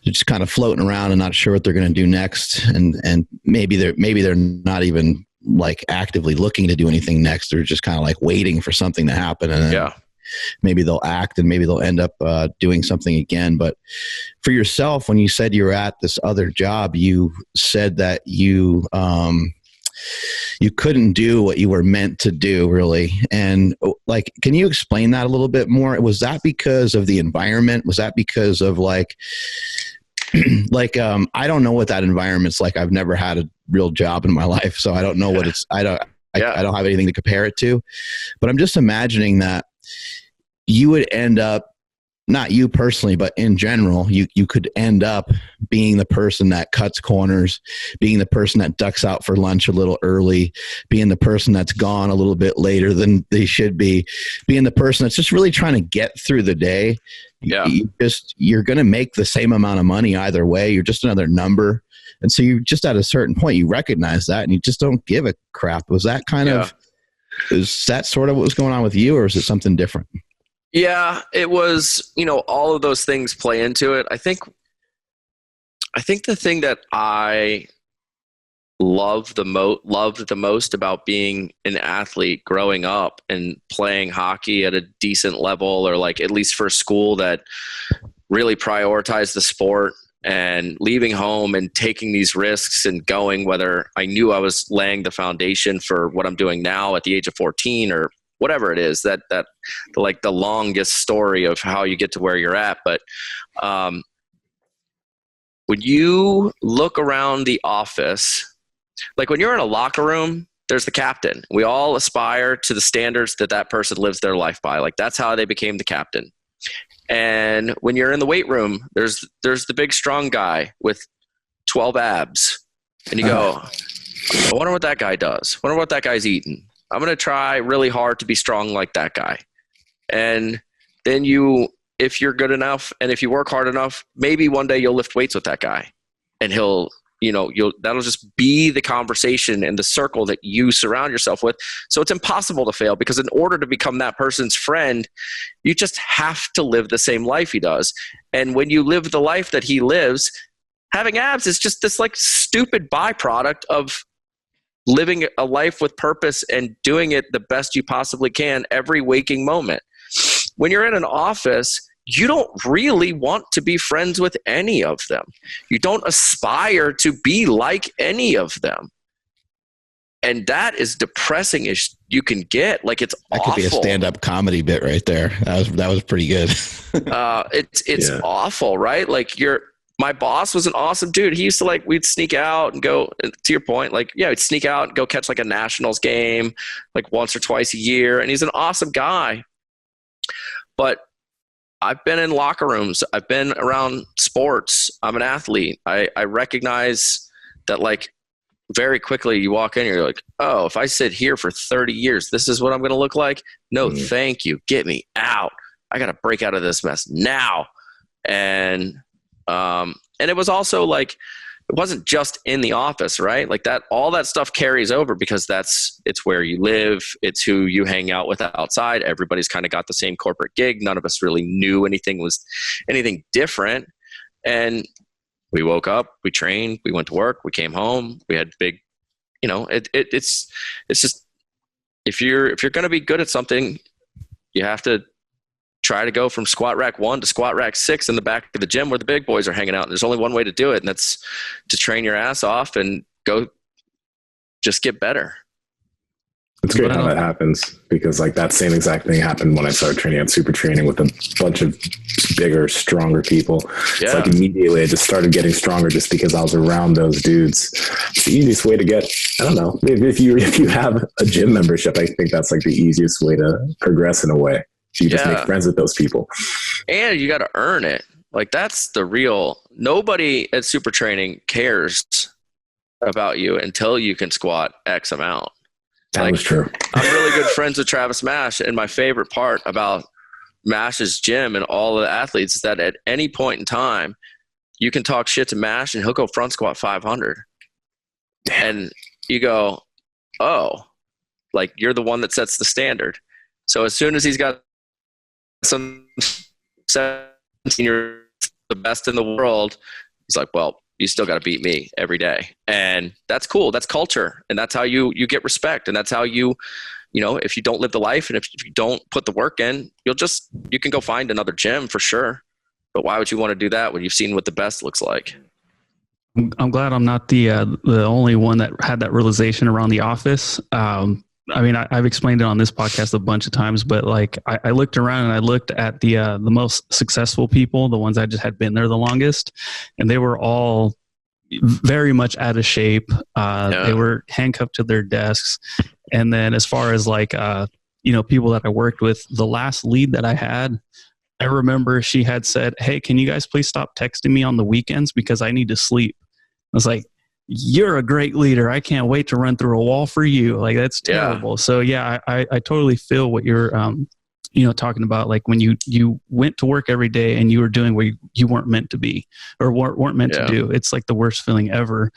they're just kind of floating around and not sure what they're going to do next, and maybe they're not even like actively looking to do anything next. They're just kind of like waiting for something to happen, and then maybe they'll act and maybe they'll end up doing something again. But for yourself, when you said you were at this other job, you said that you couldn't do what you were meant to do, really. And like, can you explain that a little bit more? Was that because of the environment? Was that because of like I don't know what that environment's like. I've never had a real job in my life, so I don't know what it's, I don't have anything to compare it to, but I'm just imagining that you would end up, not you personally, but in general, you could end up being the person that cuts corners, being the person that ducks out for lunch a little early, being the person that's gone a little bit later than they should be, being the person that's just really trying to get through the day. Yeah. You're going to make the same amount of money either way. You're just another number. And so you just at a certain point, you recognize that and you just don't give a crap. Was that is that sort of what was going on with you, or is it something different? Yeah, it was, all of those things play into it. I think the thing that I loved the most about being an athlete growing up and playing hockey at a decent level, or like at least for a school that really prioritized the sport, and leaving home and taking these risks and going, whether I knew I was laying the foundation for what I'm doing now at the age of 14 or whatever it is, that like the longest story of how you get to where you're at. But when you look around the office, like when you're in a locker room, there's the captain. We all aspire to the standards that person lives their life by. Like that's how they became the captain. And when you're in the weight room, there's the big strong guy with 12 abs. And you go, I wonder what that guy does. I wonder what that guy's eating. I'm going to try really hard to be strong like that guy. And then you if you're good enough and if you work hard enough, maybe one day you'll lift weights with that guy, and that'll just be the conversation and the circle that you surround yourself with. So it's impossible to fail, because in order to become that person's friend, you just have to live the same life he does. And when you live the life that he lives, having abs is just this like stupid byproduct of living a life with purpose and doing it the best you possibly can every waking moment. When you're in an office, you don't really want to be friends with any of them. You don't aspire to be like any of them. And that is depressing as you can get. Like, it's that awful. Could be a stand-up comedy bit right there. That was pretty good. It's awful, right? Like, my boss was an awesome dude. He used to we'd sneak out and go, to your point, we'd sneak out and go catch like a Nationals game like once or twice a year. And he's an awesome guy. But I've been in locker rooms. I've been around sports. I'm an athlete. I recognize that very quickly you walk in and you're like, oh, if I sit here for 30 years, this is what I'm going to look like? No, thank you. Get me out. I got to break out of this mess now. And it was also it wasn't just in the office, right? Like that, all that stuff carries over because it's where you live. It's who you hang out with outside. Everybody's kind of got the same corporate gig. None of us really knew anything different. And we woke up, we trained, we went to work, we came home, we had big, it's just, if you're going to be good at something, you have to try to go from squat rack 1 to squat rack 6 in the back of the gym where the big boys are hanging out. And there's only one way to do it, and that's to train your ass off and go just get better. It's great how that happens, because that same exact thing happened when I started training at Super Training with a bunch of bigger, stronger people. Yeah. It's immediately I just started getting stronger just because I was around those dudes. It's the easiest way to get, I don't know, if you have a gym membership, I think that's the easiest way to progress in a way. You just make friends with those people. And you got to earn it. That's the real, nobody at Super Training cares about you until you can squat X amount. That was true. I'm really good friends with Travis Mash, and my favorite part about Mash's gym and all of the athletes is that at any point in time, you can talk shit to Mash and he'll go front squat 500. And you go, oh, you're the one that sets the standard. So as soon as he's got some 17 years, the best in the world, he's like, well, you still got to beat me every day. And that's cool. That's culture. And that's how you get respect. And that's how you if you don't live the life and if you don't put the work in, you can go find another gym for sure. But why would you want to do that when you've seen what the best looks like? I'm glad I'm not the only one that had that realization around the office. I've explained it on this podcast a bunch of times, but I looked around and I looked at the most successful people, the ones that just had been there the longest, and they were all very much out of shape. They were handcuffed to their desks. And then as far as people that I worked with, the last lead that I had, I remember she had said, hey, can you guys please stop texting me on the weekends because I need to sleep? I was like, you're a great leader. I can't wait to run through a wall for you. That's terrible. Yeah. So I totally feel what you're, talking about. When you went to work every day and you were doing what you weren't meant to be or weren't meant to do. It's the worst feeling ever.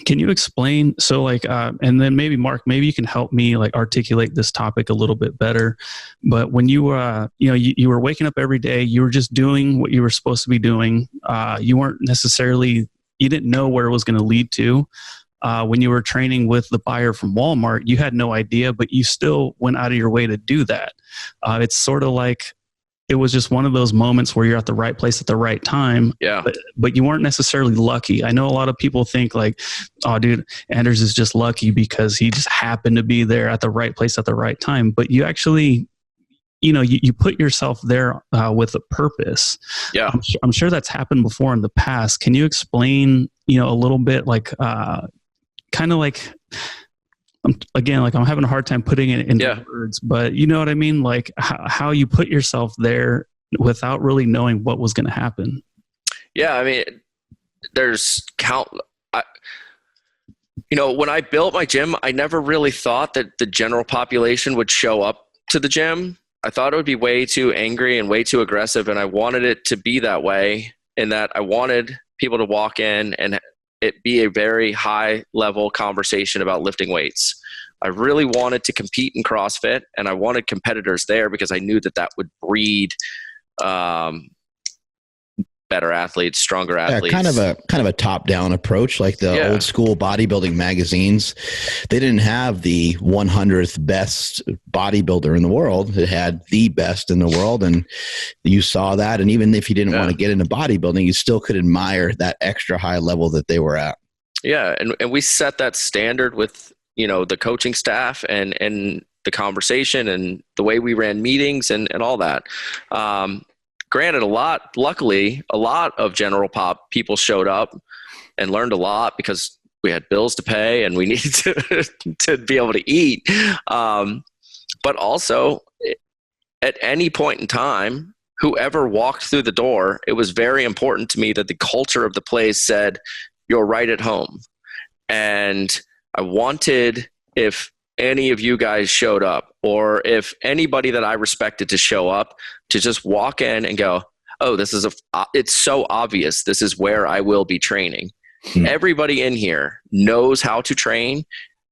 Can you explain? So and then maybe Mark, maybe you can help me articulate this topic a little bit better. But when you you were waking up every day, you were just doing what you were supposed to be doing. You weren't necessarily, you didn't know where it was going to lead to. When you were training with the buyer from Walmart, you had no idea, but you still went out of your way to do that. It's sort of it was just one of those moments where you're at the right place at the right time. Yeah. But you weren't necessarily lucky. I know a lot of people think oh, dude, Anders is just lucky because he just happened to be there at the right place at the right time. But you actually, you put yourself there with a purpose. Yeah. I'm sure that's happened before in the past. Can you explain, a little bit kind of I'm having a hard time putting it into words, but you know what I mean? How you put yourself there without really knowing what was going to happen. Yeah. There's when I built my gym, I never really thought that the general population would show up to the gym. I thought it would be way too angry and way too aggressive, and I wanted it to be that way, in that I wanted people to walk in and it be a very high level conversation about lifting weights. I really wanted to compete in CrossFit, and I wanted competitors there because I knew that that would breed better athletes, stronger athletes. Yeah, kind of a top-down approach, like the old school bodybuilding magazines. They didn't have the 100th best bodybuilder in the world. It had the best in the world, and you saw that. And even if you didn't want to get into bodybuilding, you still could admire that extra high level that they were at. Yeah, and we set that standard with, you know, the coaching staff and the conversation and the way we ran meetings and all that. Granted, luckily, a lot of general pop people showed up and learned a lot because we had bills to pay and we needed to be able to eat. But also, at any point in time, whoever walked through the door, it was very important to me that the culture of the place said, "You're right at home." And I wanted, if any of you guys showed up, or if anybody that I respected to show up, to just walk in and go, "Oh, it's so obvious. This is where I will be training." Everybody in here knows how to train.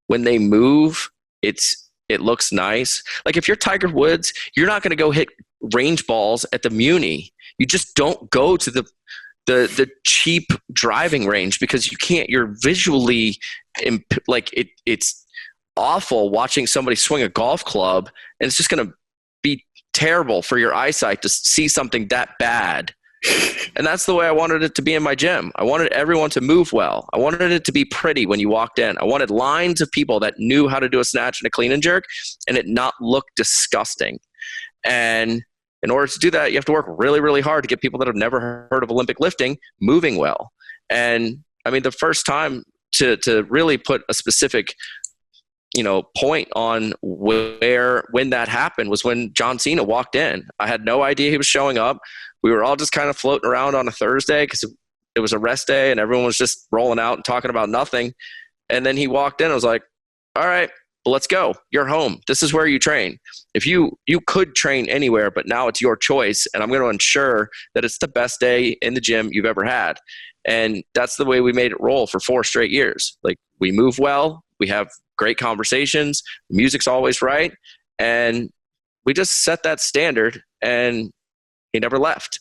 When they move, it looks nice. Like if you're Tiger Woods, you're not going to go hit range balls at the Muni. You just don't go to the cheap driving range because you can't. You're visually it's awful watching somebody swing a golf club, and it's just going to be terrible for your eyesight to see something that bad. And that's the way I wanted it to be in my gym. I wanted everyone to move well. I wanted it to be pretty when you walked in. I wanted lines of people that knew how to do a snatch and a clean and jerk, and it not look disgusting. And in order to do that, you have to work really, really hard to get people that have never heard of Olympic lifting moving well. And I mean, the first time to really put a specific point on when that happened was when John Cena walked in. I had no idea he was showing up. We were all just kind of floating around on a Thursday because it was a rest day and everyone was just rolling out and talking about nothing. And then he walked in. I was like, "All right, well, let's go. You're home. This is where you train. If you could train anywhere, but now it's your choice, and I'm going to ensure that it's the best day in the gym you've ever had." And that's the way we made it roll for 4 straight years. Like, we move well. We have great conversations. The music's always right. And we just set that standard, and he never left.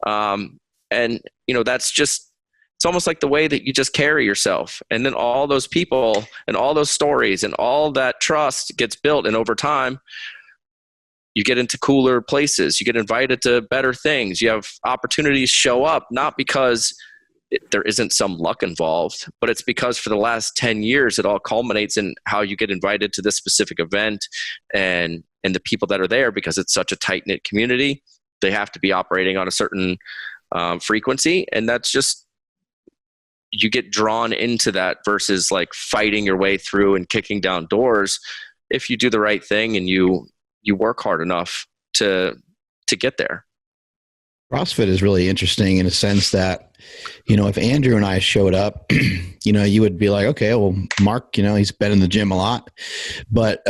That's just, it's almost like the way that you just carry yourself. And then all those people and all those stories and all that trust gets built. And over time, you get into cooler places. You get invited to better things. You have opportunities show up, not because there isn't some luck involved, but it's because for the last 10 years, it all culminates in how you get invited to this specific event and the people that are there, because it's such a tight-knit community. They have to be operating on a certain frequency. And that's just, you get drawn into that versus like fighting your way through and kicking down doors. If you do the right thing and you work hard enough to get there. CrossFit is really interesting in a sense that, if Andrew and I showed up, you would be like, "Okay, well, Mark, he's been in the gym a lot," but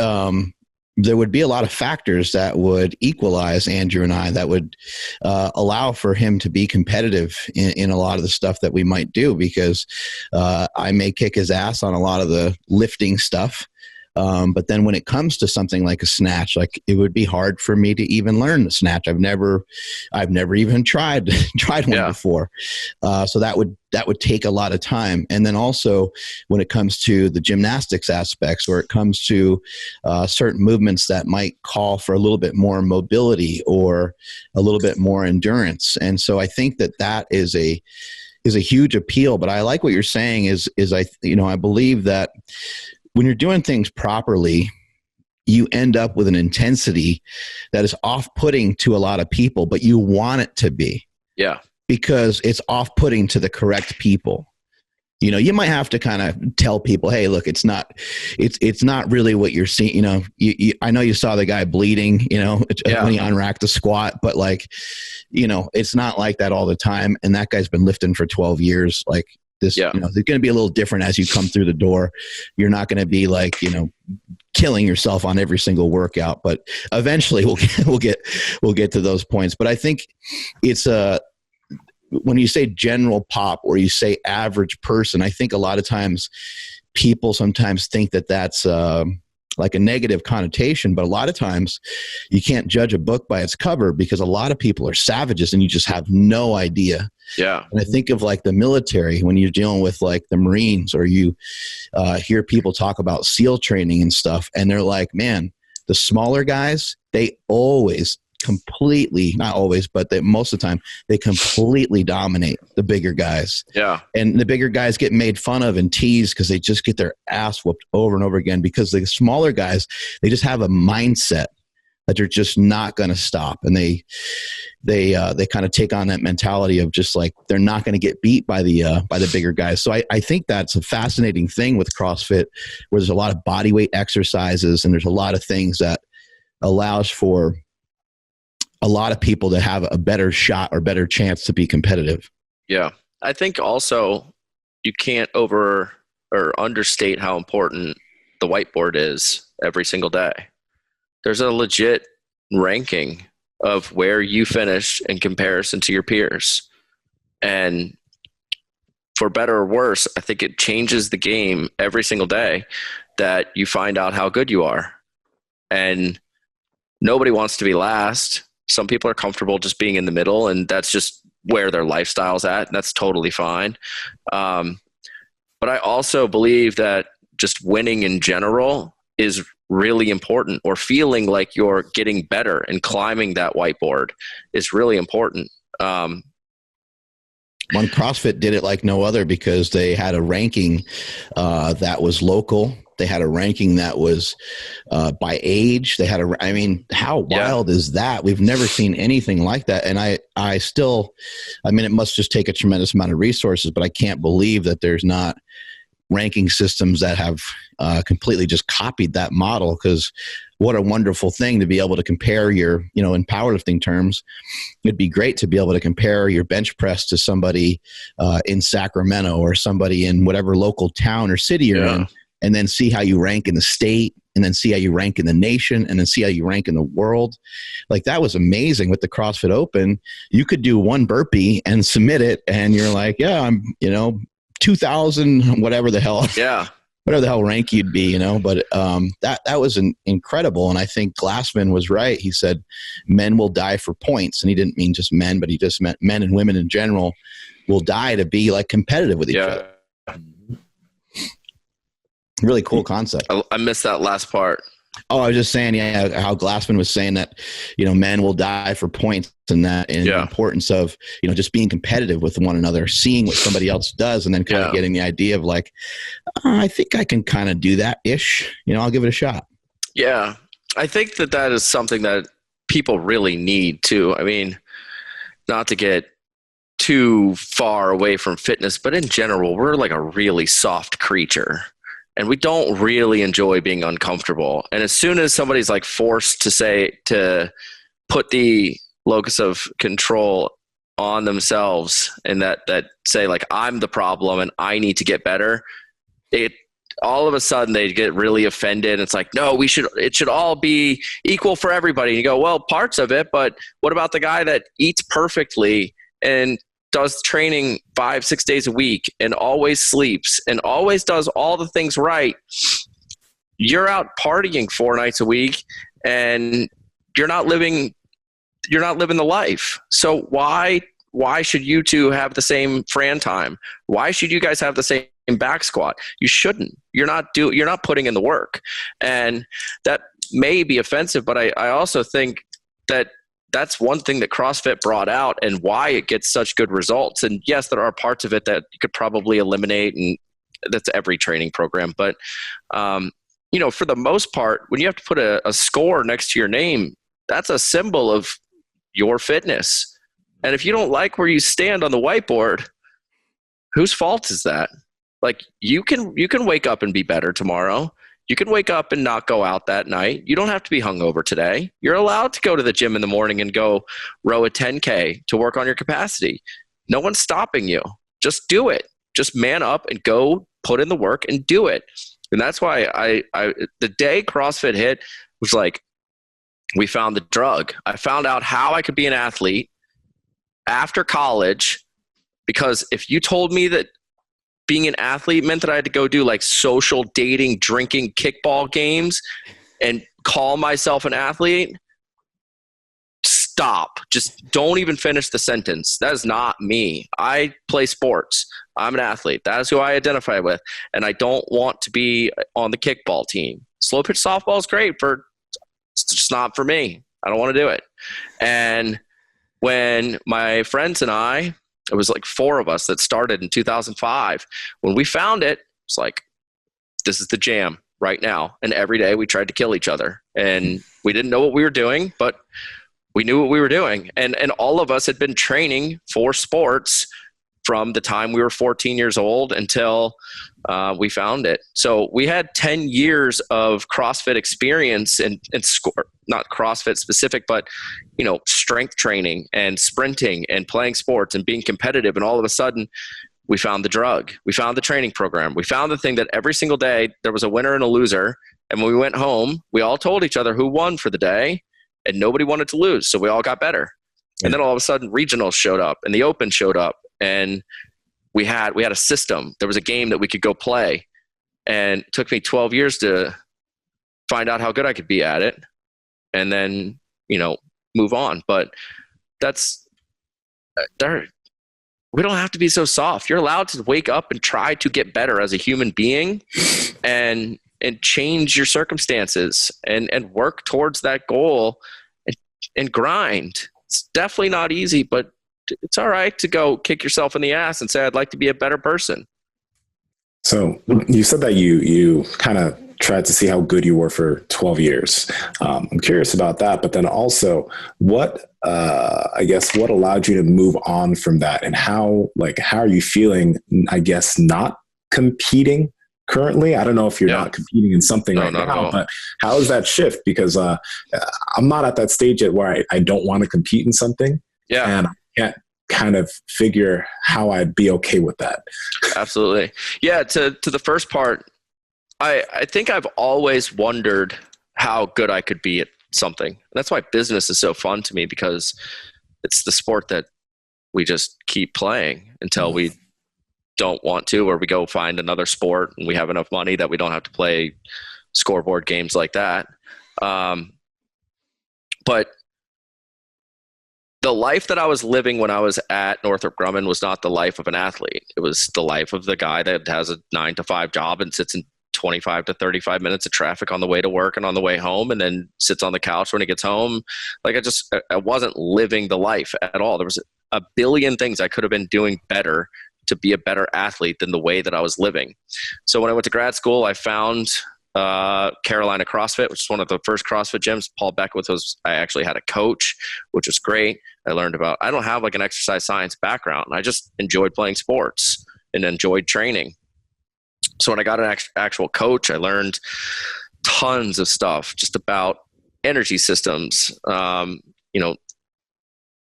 there would be a lot of factors that would equalize Andrew and I, that would allow for him to be competitive in a lot of the stuff that we might do, because I may kick his ass on a lot of the lifting stuff. But then when it comes to something like a snatch, like, it would be hard for me to even learn the snatch. I've never even tried one before. So that would take a lot of time. And then also when it comes to the gymnastics aspects, where it comes to certain movements that might call for a little bit more mobility or a little bit more endurance. And so I think that is a huge appeal. But I like what you're saying is I believe that when you're doing things properly, you end up with an intensity that is off-putting to a lot of people, but you want it to be. Yeah. Because it's off-putting to the correct people. You might have to kind of tell people, "Hey, look, it's not really what you're seeing." I know you saw the guy bleeding, when he unracked the squat, but it's not like that all the time. And that guy's been lifting for 12 years. Like, This, Yeah. you know, they're going to be a little different as you come through the door. You're not going to be like, you know, killing yourself on every single workout, but eventually we'll get to those points. But I think it's when you say general pop or you say average person, I think a lot of times people sometimes think that that's like a negative connotation, but a lot of times you can't judge a book by its cover because a lot of people are savages and you just have no idea. Yeah. And I think of like the military when you're dealing with like the Marines, or you hear people talk about SEAL training and stuff, and they're like, man, the smaller guys, they always completely, not always, but most of the time, they completely dominate the bigger guys. Yeah. And the bigger guys get made fun of and teased because they just get their ass whooped over and over again, because the smaller guys, they just have a mindset that they're just not going to stop. And they kind of take on that mentality of just like, they're not going to get beat by the bigger guys. So I think that's a fascinating thing with CrossFit, where there's a lot of body weight exercises and there's a lot of things that allows for a lot of people to have a better shot or better chance to be competitive. Yeah. I think also you can't over or understate how important the whiteboard is every single day. There's a legit ranking of where you finish in comparison to your peers. And for better or worse, I think it changes the game every single day that you find out how good you are. And nobody wants to be last. Some people are comfortable just being in the middle, and that's just where their lifestyle's at. And that's totally fine. But I also believe that just winning in general is really important, or feeling like you're getting better and climbing that whiteboard is really important. One CrossFit did it like no other, because they had a ranking that was local. They had a ranking that was by age. They had I mean, how wild is that? We've never seen anything like that. And I mean, it must just take a tremendous amount of resources, but I can't believe that there's not ranking systems that have completely just copied that model, because what a wonderful thing to be able to compare your, you know, in powerlifting terms, it'd be great to be able to compare your bench press to somebody in Sacramento or somebody in whatever local town or city you're in, and then see how you rank in the state, and then see how you rank in the nation, and then see how you rank in the world. Like, that was amazing with the CrossFit Open. You could do one burpee and submit it, and you're like, yeah, I'm, you know, 2,000, whatever the hell. Yeah. Whatever the hell rank you'd be, you know, but that was incredible. And I think Glassman was right. He said men will die for points, and he didn't mean just men, but he just meant men and women in general will die to be like competitive with each other. Really cool concept. I missed that last part. Oh, I was just saying, how Glassman was saying that, you know, men will die for points, and that, and the importance of, you know, just being competitive with one another, seeing what somebody else does, and then kind of getting the idea of like, I think I can kind of do that ish. You know, I'll give it a shot. Yeah. I think that is something that people really need too. I mean, not to get too far away from fitness, but in general, we're like a really soft creature. And we don't really enjoy being uncomfortable. And as soon as somebody's like forced to put the locus of control on themselves, and that say like, I'm the problem and I need to get better, all of a sudden they get really offended. It's like, no, it should all be equal for everybody. And you go, well, parts of it, but what about the guy that eats perfectly and does training 5-6 days a week and always sleeps and always does all the things right? You're out partying 4 nights a week and you're not living the life. So why should you two have the same Fran time? Why should you guys have the same back squat? You shouldn't. You're not putting in the work. And that may be offensive, but I also think that that's one thing that CrossFit brought out and why it gets such good results. And yes, there are parts of it that you could probably eliminate, and that's every training program. But, you know, for the most part, when you have to put a score next to your name, that's a symbol of your fitness. And if you don't like where you stand on the whiteboard, whose fault is that? Like, you can wake up and be better tomorrow. You can wake up and not go out that night. You don't have to be hungover today. You're allowed to go to the gym in the morning and go row a 10K to work on your capacity. No one's stopping you. Just do it. Just man up and go put in the work and do it. And that's why the day CrossFit hit was like, we found the drug. I found out how I could be an athlete after college, because if you told me that being an athlete meant that I had to go do like social dating, drinking, kickball games and call myself an athlete, stop. Just don't even finish the sentence. That is not me. I play sports. I'm an athlete. That is who I identify with. And I don't want to be on the kickball team. Slow pitch softball is great, it's just not for me. I don't want to do it. And when my friends and I, it was like 4 of us that started in 2005. When we found it, it's like, this is the jam right now. And every day we tried to kill each other. And we didn't know what we were doing, but we knew what we were doing. And all of us had been training for sports from the time we were 14 years old until we found it. So we had 10 years of CrossFit experience and not CrossFit specific, but strength training and sprinting and playing sports and being competitive. And all of a sudden we found the drug. We found the training program. We found the thing that every single day there was a winner and a loser. And when we went home, we all told each other who won for the day, and nobody wanted to lose. So we all got better. And then all of a sudden regionals showed up and the open showed up, and we had a system. There was a game that we could go play, and it took me 12 years to find out how good I could be at it, and then, move on. But we don't have to be so soft. You're allowed to wake up and try to get better as a human being and change your circumstances and work towards that goal and grind. It's definitely not easy, but it's all right to go kick yourself in the ass and say, I'd like to be a better person. So you said that you kind of tried to see how good you were for 12 years. I'm curious about that, but then also what allowed you to move on from that, and how are you feeling, I guess, not competing currently? I don't know if you're not competing in something right now, but how is that shift? Because I'm not at that stage yet where I don't want to compete in something. Yeah. And I can't kind of figure how I'd be okay with that. Absolutely. Yeah. To the first part, I think I've always wondered how good I could be at something. And that's why business is so fun to me, because it's the sport that we just keep playing until we don't want to, or we go find another sport and we have enough money that we don't have to play scoreboard games like that. But the life that I was living when I was at Northrop Grumman was not the life of an athlete. It was the life of the guy that has a 9-to-5 job and sits in 25 to 35 minutes of traffic on the way to work and on the way home, and then sits on the couch when he gets home. Like I wasn't living the life at all. There was a billion things I could have been doing better to be a better athlete than the way that I was living. So when I went to grad school, I found Carolina CrossFit, which is one of the first CrossFit gyms. Paul Beckwith I actually had a coach, which was great. I learned I don't have like an exercise science background. I just enjoyed playing sports and enjoyed training. So when I got an actual coach, I learned tons of stuff just about energy systems,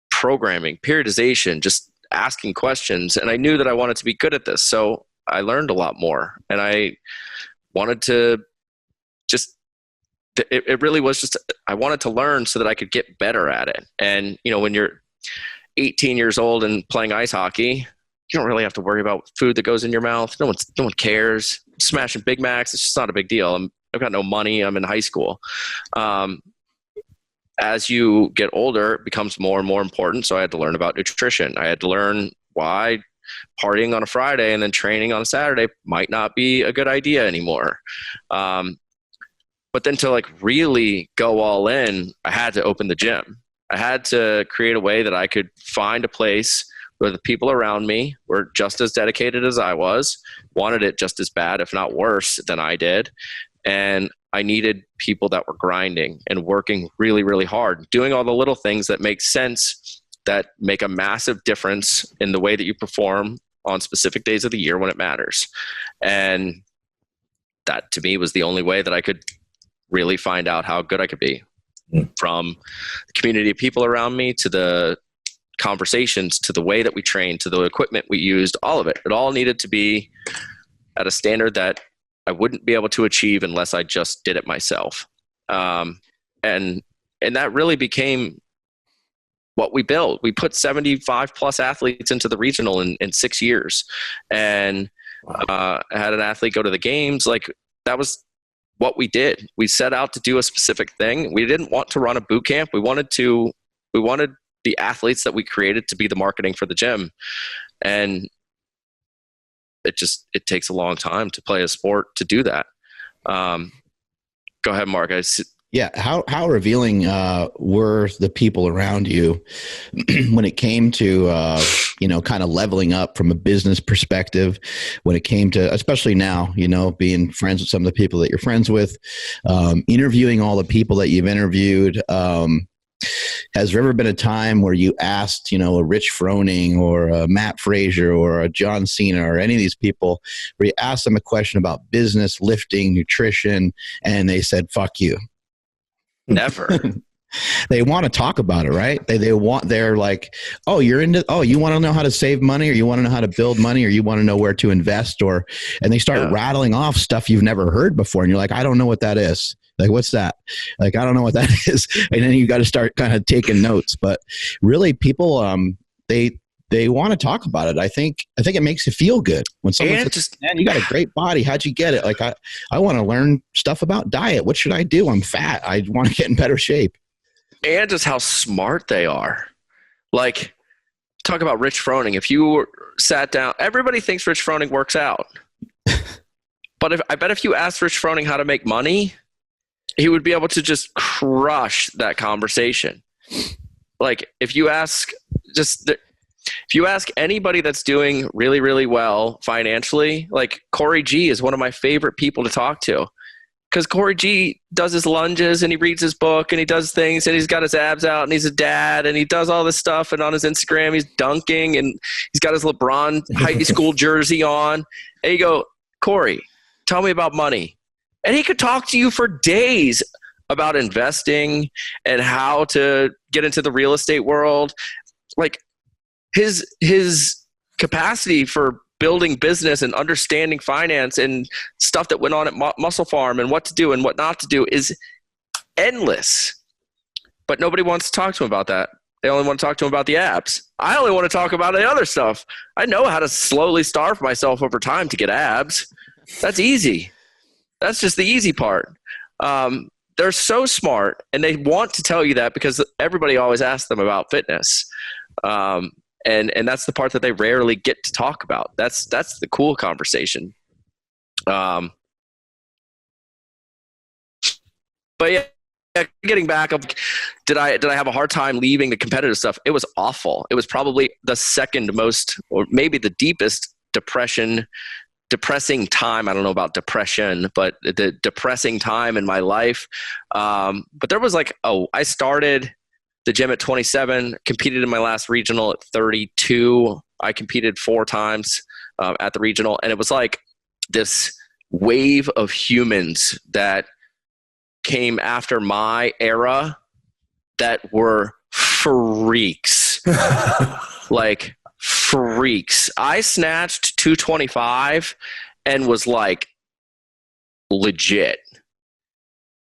programming, periodization, just asking questions. And I knew that I wanted to be good at this. So I learned a lot more, and I wanted to it really was just, I wanted to learn so that I could get better at it. And, when you're 18 years old and playing ice hockey, you don't really have to worry about food that goes in your mouth. No one cares. Smashing Big Macs, it's just not a big deal. I've got no money. I'm in high school. As you get older, it becomes more and more important. So I had to learn about nutrition. I had to learn why partying on a Friday and then training on a Saturday might not be a good idea anymore. But then to really go all in, I had to open the gym. I had to create a way that I could find a place where the people around me were just as dedicated as I was, wanted it just as bad, if not worse, than I did. And I needed people that were grinding and working really, really hard, doing all the little things that make sense, that make a massive difference in the way that you perform on specific days of the year when it matters. And that, to me, was the only way that I could really find out how good I could be, from the community of people around me to the conversations to the way that we trained, to the equipment we used, all of it. It all needed to be at a standard that I wouldn't be able to achieve unless I just did it myself. And that really became what we built. We put 75 plus athletes into the regional in 6 years, and had an athlete go to the games. Like, that was what we did. We set out to do a specific thing. We didn't want to run a boot camp. We wanted the athletes that we created to be the marketing for the gym. And it takes a long time to play a sport to do that. Go ahead, Mark. Yeah. How revealing were the people around you when it came to, kind of leveling up from a business perspective, when it came to, especially now, being friends with some of the people that you're friends with, interviewing all the people that you've interviewed. Has there ever been a time where you asked, a Rich Froning or a Matt Frazier or a John Cena or any of these people, where you asked them a question about business, lifting, nutrition, and they said, "Fuck you"? Never. They want to talk about it, right? They're like, oh, you want to know how to save money, or you want to know how to build money, or you want to know where to invest, and they start rattling off stuff you've never heard before. And you're like, I don't know what that is. Like, what's that? Like, I don't know what that is. And then you got to start kind of taking notes. But really, people, they want to talk about it. I think it makes you feel good when someone says, "Man, you got a great body. How'd you get it?" Like, I want to learn stuff about diet. What should I do? I'm fat. I want to get in better shape. And just how smart they are. Like, talk about Rich Froning. If you sat down, everybody thinks Rich Froning works out. But I bet if you asked Rich Froning how to make money, he would be able to just crush that conversation. Like, if you ask anybody that's doing really, really well financially, like Corey G is one of my favorite people to talk to, because Corey G does his lunges and he reads his book and he does things and he's got his abs out and he's a dad and he does all this stuff, and on his Instagram he's dunking and he's got his LeBron high school jersey on, and you go, "Corey, tell me about money." And he could talk to you for days about investing and how to get into the real estate world. Like, his capacity for building business and understanding finance and stuff that went on at Muscle Farm and what to do and what not to do is endless. But nobody wants to talk to him about that. They only want to talk to him about the abs. I only want to talk about the other stuff. I know how to slowly starve myself over time to get abs. That's easy. That's just the easy part. They're so smart, and they want to tell you that because everybody always asks them about fitness. And that's the part that they rarely get to talk about. That's the cool conversation. But yeah, getting back, did I have a hard time leaving the competitive stuff? It was awful. It was probably the second most, or maybe the deepest depressing time. I don't know about depression, but the depressing time in my life. But there was I started the gym at 27, competed in my last regional at 32. I competed 4 times at the regional, and it was like this wave of humans that came after my era that were freaks. Like, freaks. I snatched 225 and was like legit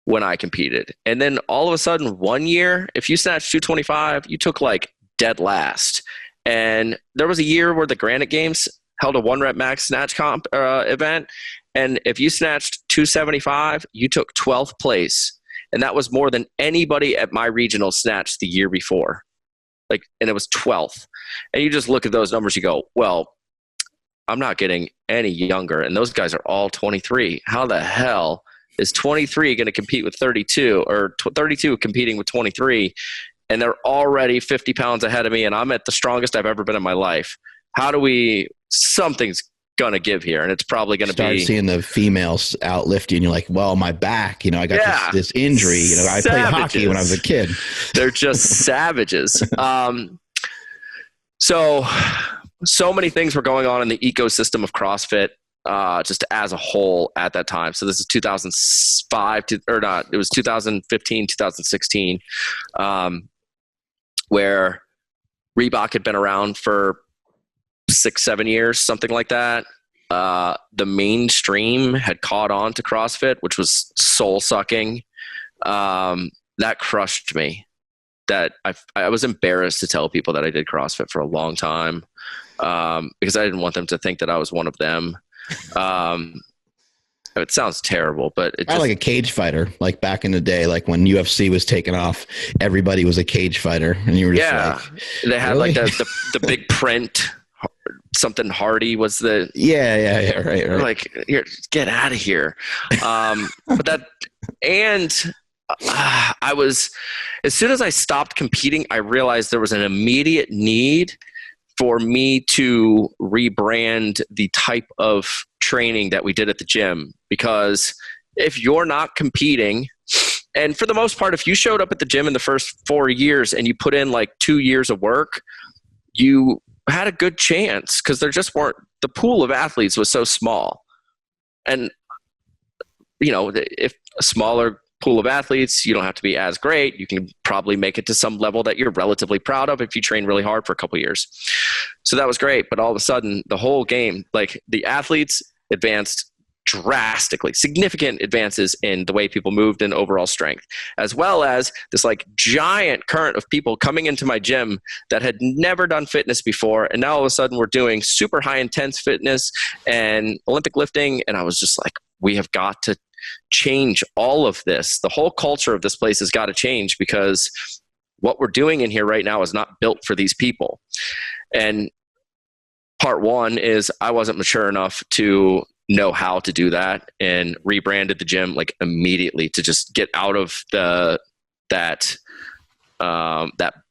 when I competed. And then all of a sudden, one year, if you snatched 225, you took like dead last. And there was a year where the Granite Games held a 1-rep max snatch comp event. And if you snatched 275, you took 12th place. And that was more than anybody at my regional snatched the year before. And it was 12th. And you just look at those numbers, you go, well, I'm not getting any younger. And those guys are all 23. How the hell is 23 going to compete with 32, or 32 competing with 23? And they're already 50 pounds ahead of me, and I'm at the strongest I've ever been in my life. Something's going to give here, and it's probably going to be. Start seeing the females outlifting, and you're like, well, my back, I got this injury. I played hockey when I was a kid. They're just savages. So many things were going on in the ecosystem of CrossFit, just as a whole at that time. So this is 2005 it was 2015, 2016, where Reebok had been around for 6-7 years, something like that. The mainstream had caught on to CrossFit, which was soul sucking. That crushed me. That I was embarrassed to tell people that I did CrossFit for a long time, because I didn't want them to think that I was one of them. It sounds terrible, but it I like a cage fighter, like back in the day, like when UFC was taking off, everybody was a cage fighter, and you were just like, they had really? like the big print. Something Hardy was the right. Like, here, get out of here. But that, and I was, as soon as I stopped competing, I realized there was an immediate need for me to rebrand the type of training that we did at the gym. Because if you're not competing, and for the most part, if you showed up at the gym in the first 4 years and you put in like 2 years of work, you had a good chance, because there just weren't, the pool of athletes was so small. And, you know, if a smaller pool of athletes, you don't have to be as great. You can probably make it to some level that you're relatively proud of if you train really hard for a couple of years. So that was great. But all of a sudden, the whole game, like the athletes advanced drastically, significant advances in the way people moved and overall strength, as well as this like giant current of people coming into my gym that had never done fitness before. And now all of a sudden we're doing super high intense fitness and Olympic lifting. And I was just like, we have got to change all of this. The whole culture of this place has got to change, because what we're doing in here right now is not built for these people. And part one is I wasn't mature enough to know how to do that, and rebranded the gym like immediately to just get out of that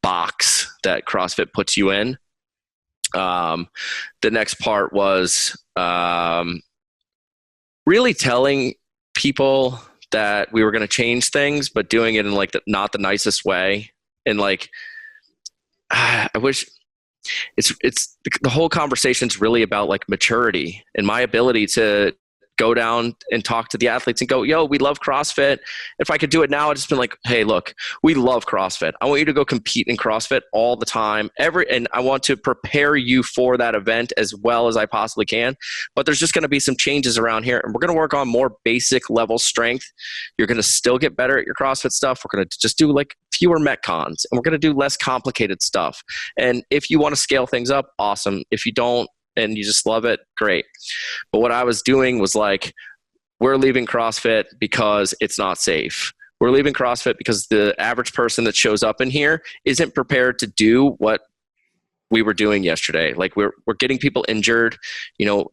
box that CrossFit puts you in. The next part was really telling people that we were going to change things, but doing it in like not the nicest way. And like, I wish it's the whole conversation's really about like maturity and my ability to go down and talk to the athletes and go, yo, we love CrossFit. If I could do it now, I'd just been like, hey, look, we love CrossFit. I want you to go compete in CrossFit all the time. And I want to prepare you for that event as well as I possibly can. But there's just going to be some changes around here, and we're going to work on more basic level strength. You're going to still get better at your CrossFit stuff. We're going to just do like fewer Metcons, and we're going to do less complicated stuff. And if you want to scale things up, awesome. If you don't, and you just love it, great. But what I was doing was like, we're leaving CrossFit because it's not safe. We're leaving CrossFit because the average person that shows up in here isn't prepared to do what we were doing yesterday. Like we're getting people injured, you know,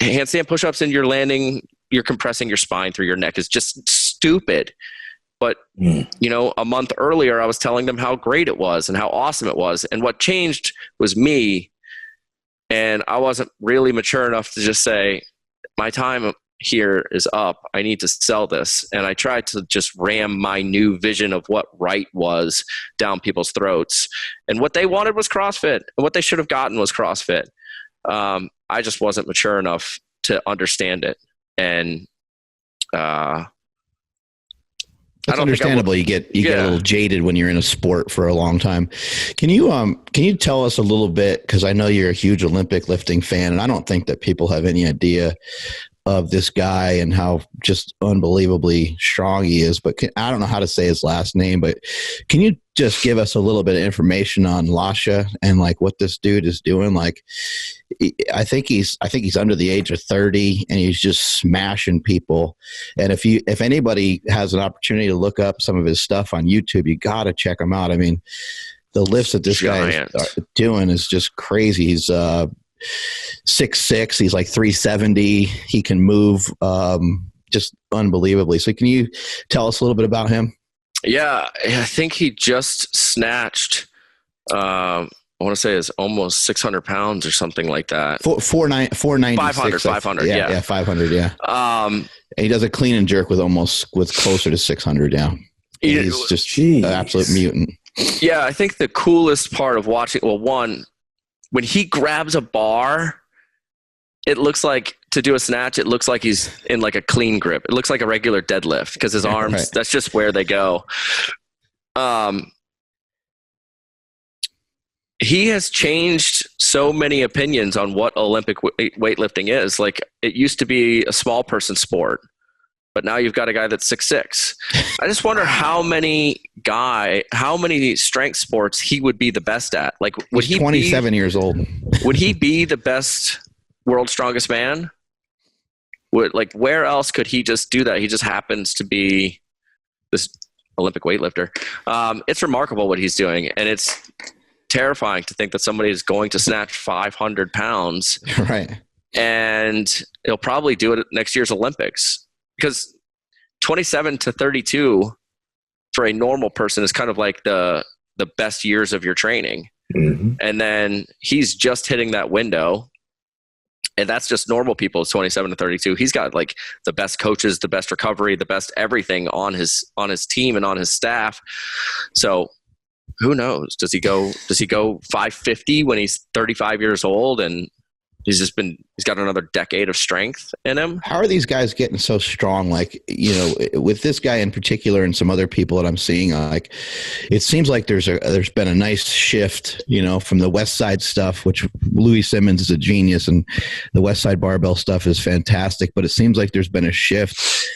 handstand push-ups and you're compressing your spine through your neck is just stupid. But, you know, a month earlier, I was telling them how great it was and how awesome it was. And what changed was me. And I wasn't really mature enough to just say, my time here is up. I need to sell this. And I tried to just ram my new vision of what right was down people's throats. And what they wanted was CrossFit. And what they should have gotten was CrossFit. I just wasn't mature enough to understand it. And that's understandable. You get a little jaded when you're in a sport for a long time. Can you tell us a little bit, because I know you're a huge Olympic lifting fan, and I don't think that people have any idea of this guy and how just unbelievably strong he is. But I don't know how to say his last name, but can you just give us a little bit of information on Lasha and like what this dude is doing? Like, I think he's under the age of 30, and he's just smashing people. And if anybody has an opportunity to look up some of his stuff on YouTube, you got to check him out. I mean, the lifts that this guy is doing is just crazy. He's 6'6", he's like 370. He can move just unbelievably. So can you tell us a little bit about him? Yeah, I think he just snatched, I want to say it's almost 600 pounds or something like that. 496. 500. Yeah. 500. Yeah. And he does a clean and jerk with closer to 600. Yeah. He's just an absolute mutant. Yeah. I think the coolest part of watching, well, one, when he grabs a bar, it looks like, to do a snatch, it looks like he's in like a clean grip. It looks like a regular deadlift because his arms, right. That's just where they go. he has changed so many opinions on what Olympic weightlifting is. Like, it used to be a small person sport, but now you've got a guy that's 6'6". I just wonder how many strength sports he would be the best at. Like, would He's he 27 years old? Would he be the best world's strongest man? Where else could he just do that? He just happens to be this Olympic weightlifter. It's remarkable what he's doing, and it's terrifying to think that somebody is going to snatch 500 pounds. Right. And he'll probably do it at next year's Olympics, because 27 to 32 for a normal person is kind of like the best years of your training. Mm-hmm. And then he's just hitting that window. And that's just normal people, 27 to 32. He's got like the best coaches, the best recovery, the best everything on his team and on his staff. So who knows? Does he go 550 when he's 35 years old and he's got another decade of strength in him? How are these guys getting so strong? Like, with this guy in particular and some other people that I'm seeing, like, it seems like there's been a nice shift, from the West Side stuff, which Louis Simmons is a genius, and the West Side barbell stuff is fantastic. But it seems like there's been a shift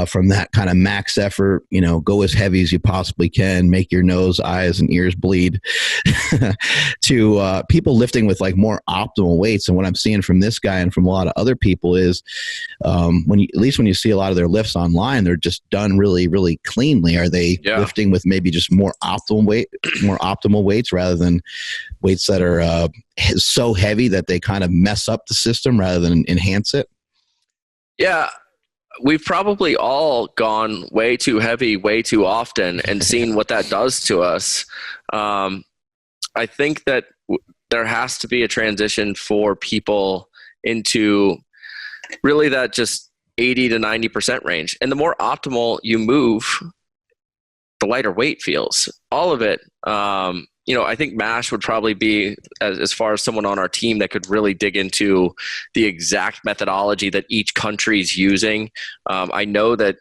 from that kind of max effort, go as heavy as you possibly can, make your nose, eyes, and ears bleed, to people lifting with like more optimal weights. And what I'm seeing from this guy and from a lot of other people is, when you see a lot of their lifts online, they're just done really, really cleanly. Are they lifting with maybe just more optimal weights rather than weights that are so heavy that they kind of mess up the system rather than enhance it? Yeah. We've probably all gone way too heavy, way too often, and seen what that does to us. I think that there has to be a transition for people into really that just 80 to 90% range. And the more optimal you move, the lighter weight feels. All of it. I think MASH would probably be, as far as someone on our team that could really dig into the exact methodology that each country's using. I know that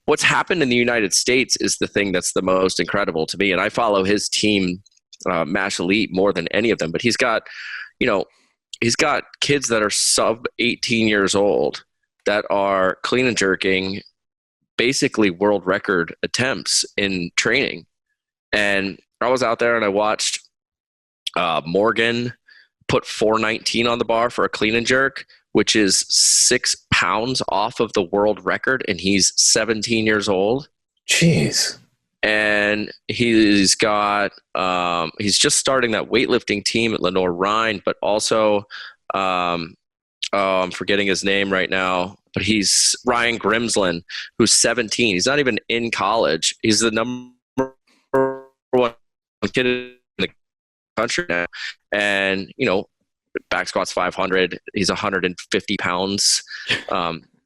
what's happened in the United States is the thing that's the most incredible to me. And I follow his team, MASH Elite, more than any of them. But he's got kids that are sub 18 years old that are clean and jerking basically world record attempts in training. And I was out there and I watched Morgan put 419 on the bar for a clean and jerk, which is 6 pounds off of the world record, and he's 17 years old. Jeez. And he's got he's just starting that weightlifting team at Lenore Rhine, but also I'm forgetting his name right now, but he's Ryan Grimsland, who's 17. He's not even in college. He's the number one kid in the country now, and back squats 500. He's 150 pounds.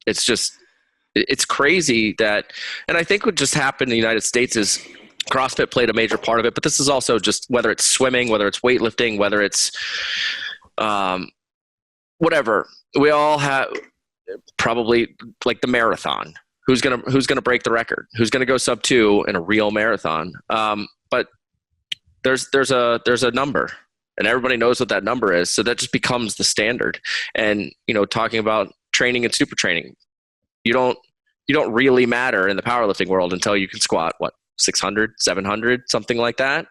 It's crazy that, and I think what just happened in the United States is CrossFit played a major part of it, but this is also just whether it's swimming, whether it's weightlifting, whether it's whatever. We all have probably like the marathon. Who's gonna break the record? Who's gonna go sub 2 in a real marathon? But there's a number, and everybody knows what that number is. So that just becomes the standard. And talking about training and super training, you don't really matter in the powerlifting world until you can squat 600, 700, something like that.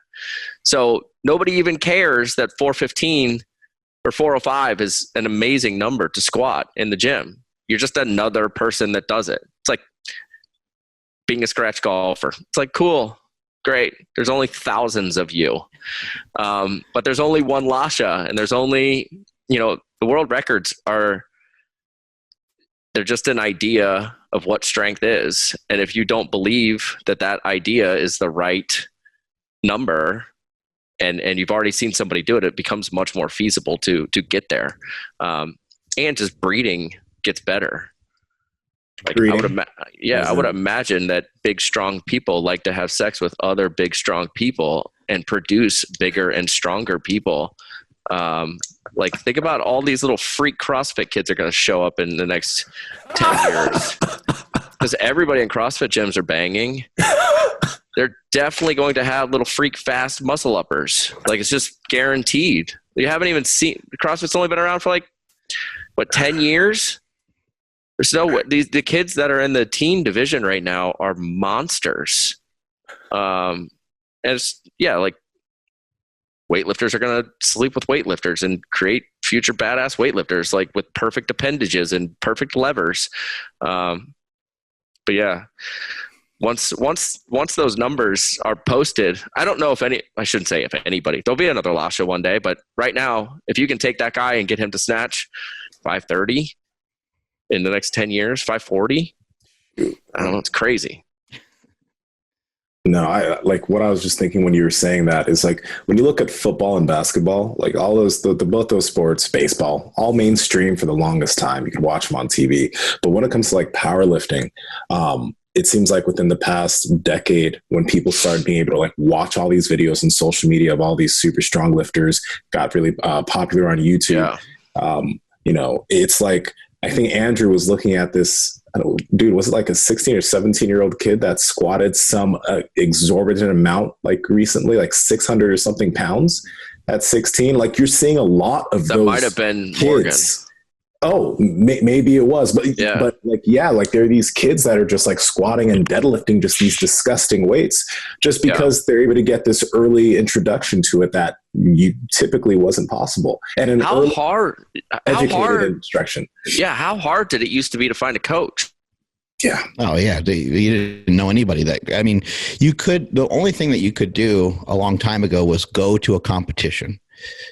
So nobody even cares that 415 or 405 is an amazing number to squat in the gym. You're just another person that does it. It's like being a scratch golfer. It's like, cool, great. There's only thousands of you. But there's only one Lasha, and there's only, the world records they're just an idea of what strength is. And if you don't believe that idea is the right number, and you've already seen somebody do it, it becomes much more feasible to get there. And just breeding gets better. Like I would imagine that big, strong people like to have sex with other big, strong people and produce bigger and stronger people. Like, think about all these little freak CrossFit kids are going to show up in the next 10 years. Because everybody in CrossFit gyms are banging. they're definitely going to have little freak fast muscle uppers. Like, it's just guaranteed. You haven't even seen CrossFit's only been around for like, what, 10 years? There's no, the kids that are in the teen division right now are monsters. And it's, like, weightlifters are going to sleep with weightlifters and create future badass weightlifters, like with perfect appendages and perfect levers. But yeah, once those numbers are posted, I don't know I shouldn't say if anybody, there'll be another Lasha one day, but right now, if you can take that guy and get him to snatch 530 in the next 10 years, 540, I don't know, it's crazy. No, I like what I was just thinking when you were saying that is like when you look at football and basketball, like all those, both those sports, baseball, all mainstream for the longest time. You can watch them on TV. But when it comes to like powerlifting, it seems like within the past decade, when people started being able to like watch all these videos on social media of all these super strong lifters, got really popular on YouTube. Yeah. It's like, I think Andrew was looking at this. Dude, was it like a 16 or 17-year-old kid that squatted some exorbitant amount like recently, like 600 or something pounds at 16? Like, you're seeing a lot of that those. That might have been kids. Morgan. Oh, maybe it was, but like there are these kids that are just like squatting and deadlifting just these disgusting weights, just because they're able to get this early introduction to it that you typically wasn't possible. And how hard instruction. Yeah, how hard did it used to be to find a coach? Yeah. Oh yeah. You didn't know anybody the only thing that you could do a long time ago was go to a competition.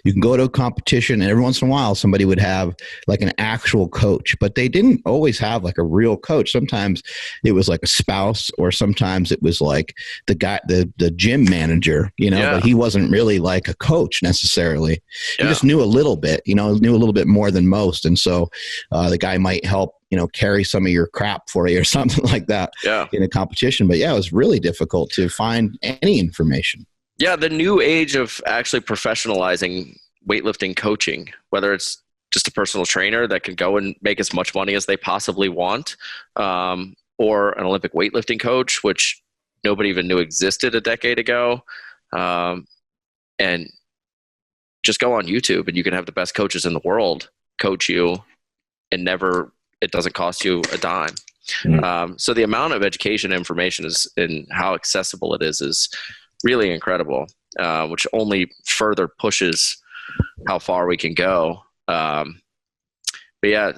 You can go to a competition and every once in a while somebody would have like an actual coach, but they didn't always have like a real coach. Sometimes it was like a spouse, or sometimes it was like the guy, the gym manager, but he wasn't really like a coach necessarily. He just knew a little bit, knew a little bit more than most. And so the guy might help, carry some of your crap for you or something like that in a competition. But yeah, it was really difficult to find any information. Yeah, the new age of actually professionalizing weightlifting coaching, whether it's just a personal trainer that can go and make as much money as they possibly want, or an Olympic weightlifting coach, which nobody even knew existed a decade ago, and just go on YouTube and you can have the best coaches in the world coach you, and it doesn't cost you a dime. Mm-hmm. So the amount of education and information and how accessible it is really incredible, which only further pushes how far we can go. But yeah,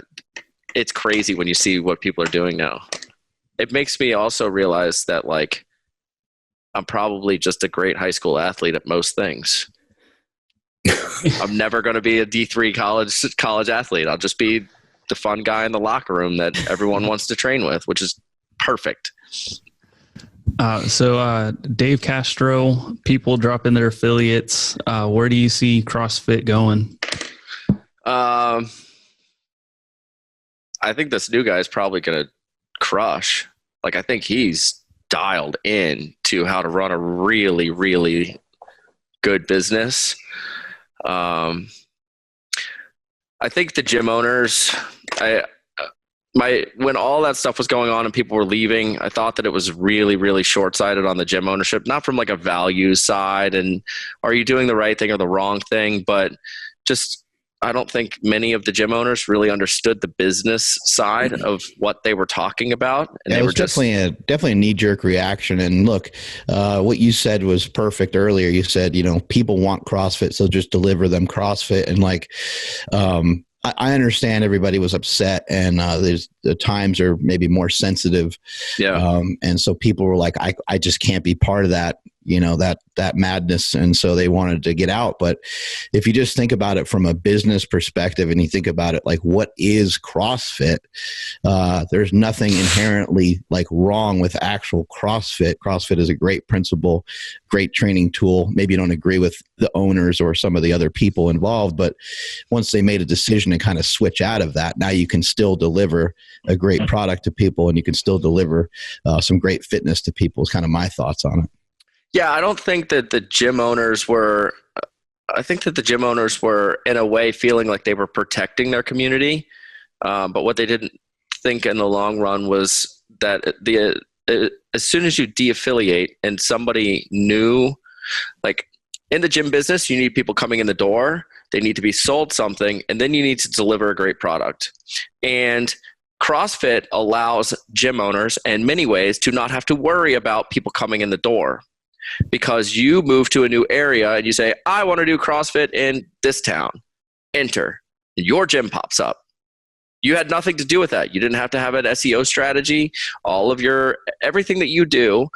it's crazy when you see what people are doing now. It makes me also realize that like I'm probably just a great high school athlete at most things. I'm never going to be a D3 college athlete. I'll just be the fun guy in the locker room that everyone wants to train with, which is perfect. So Dave Castro, people dropping their affiliates. Where do you see CrossFit going? I think this new guy is probably going to crush. Like, I think he's dialed in to how to run a really, really good business. I think the gym owners, when all that stuff was going on and people were leaving, I thought that it was really, really short-sighted on the gym ownership, not from like a values side and are you doing the right thing or the wrong thing, but just I don't think many of the gym owners really understood the business side of what they were talking about. And it was definitely a knee-jerk reaction. And look, what you said was perfect earlier. You said, people want CrossFit, so just deliver them CrossFit. And like, I understand everybody was upset, and the times are maybe more sensitive. Yeah. And so people were like, I just can't be part of that, that madness. And so they wanted to get out. But if you just think about it from a business perspective and you think about it, like what is CrossFit? There's nothing inherently like wrong with actual CrossFit. CrossFit is a great principle, great training tool. Maybe you don't agree with the owners or some of the other people involved, but once they made a decision to kind of switch out of that, now you can still deliver a great product to people and you can still deliver some great fitness to people is kind of my thoughts on it. Yeah, I don't think that the gym owners were – I think that the gym owners were in a way feeling like they were protecting their community. But what they didn't think in the long run was that as soon as you de-affiliate and somebody new, like in the gym business, you need people coming in the door. They need to be sold something, and then you need to deliver a great product. And CrossFit allows gym owners in many ways to not have to worry about people coming in the door, because you move to a new area and you say, I want to do CrossFit in this town. Enter. And your gym pops up. You had nothing to do with that. You didn't have to have an SEO strategy. Everything that you do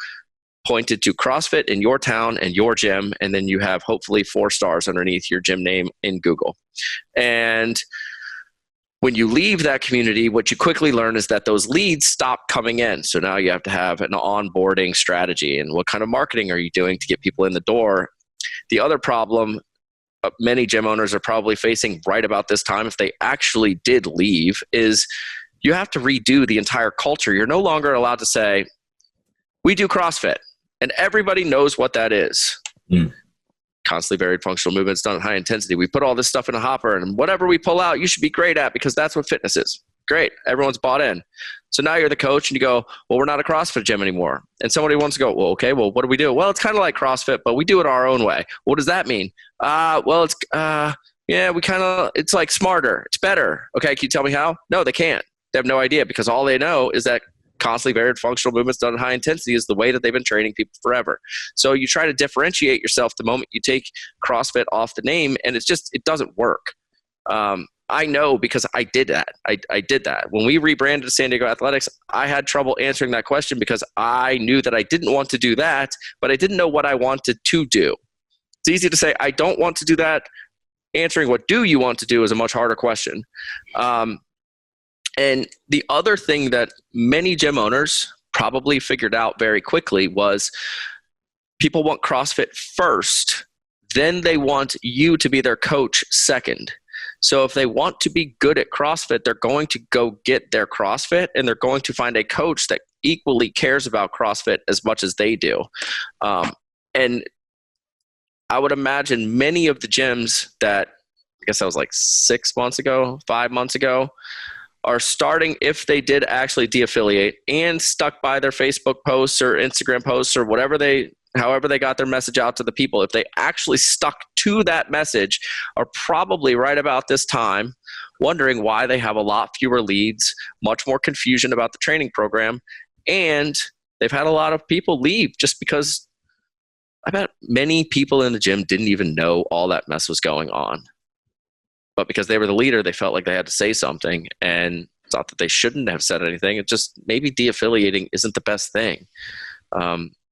pointed to CrossFit in your town and your gym, and then you have hopefully 4 stars underneath your gym name in Google. And when you leave that community, what you quickly learn is that those leads stop coming in. So now you have to have an onboarding strategy, and what kind of marketing are you doing to get people in the door? The other problem many gym owners are probably facing right about this time, if they actually did leave, is you have to redo the entire culture. You're no longer allowed to say, we do CrossFit, and everybody knows what that is. Constantly varied functional movements done at high intensity. We put all this stuff in a hopper, and whatever we pull out, you should be great at, because that's what fitness is. Great. Everyone's bought in. So now you're the coach and you go, well, we're not a CrossFit gym anymore. And somebody wants to go, well, okay, well, what do we do? Well, it's kind of like CrossFit, but we do it our own way. What does that mean? It's like smarter. It's better. Okay. Can you tell me how? No, they can't. They have no idea, because all they know is that constantly varied functional movements done at high intensity is the way that they've been training people forever. So you try to differentiate yourself the moment you take CrossFit off the name, and it doesn't work. I know, because I did that. I did that. When we rebranded San Diego Athletics, I had trouble answering that question, because I knew that I didn't want to do that, but I didn't know what I wanted to do. It's easy to say, I don't want to do that. Answering what do you want to do is a much harder question. And the other thing that many gym owners probably figured out very quickly was people want CrossFit first, then they want you to be their coach second. So if they want to be good at CrossFit, they're going to go get their CrossFit, and they're going to find a coach that equally cares about CrossFit as much as they do. And I would imagine many of the gyms that, I guess that was like 5 months ago, are starting, if they did actually de-affiliate and stuck by their Facebook posts or Instagram posts or however they got their message out to the people, if they actually stuck to that message, are probably right about this time wondering why they have a lot fewer leads, much more confusion about the training program, and they've had a lot of people leave just because I bet many people in the gym didn't even know all that mess was going on. But because they were the leader, they felt like they had to say something, and it's not that they shouldn't have said anything. It's just maybe de-affiliating isn't the best thing.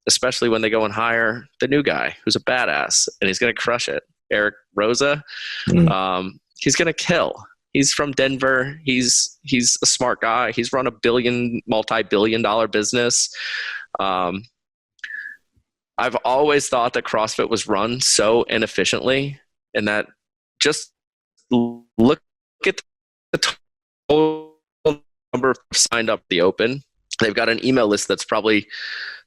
Especially when they go and hire the new guy who's a badass and he's going to crush it. Eric Rosa. He's going to kill. He's from Denver. He's a smart guy. He's run a multi-billion dollar business. I've always thought that CrossFit was run so inefficiently, and that just look at the total number of signed up the Open. They've got an email list that's probably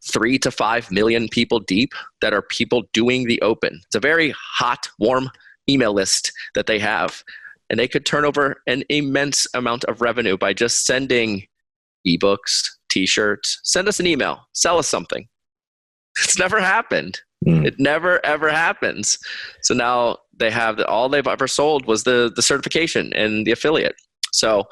3 to 5 million people deep that are people doing the Open. It's a very hot, warm email list that they have. And they could turn over an immense amount of revenue by just sending ebooks, t-shirts. Send us an email. Sell us something. It's never happened. It never, ever happens. So now they have all they've ever sold was the certification and the affiliate. So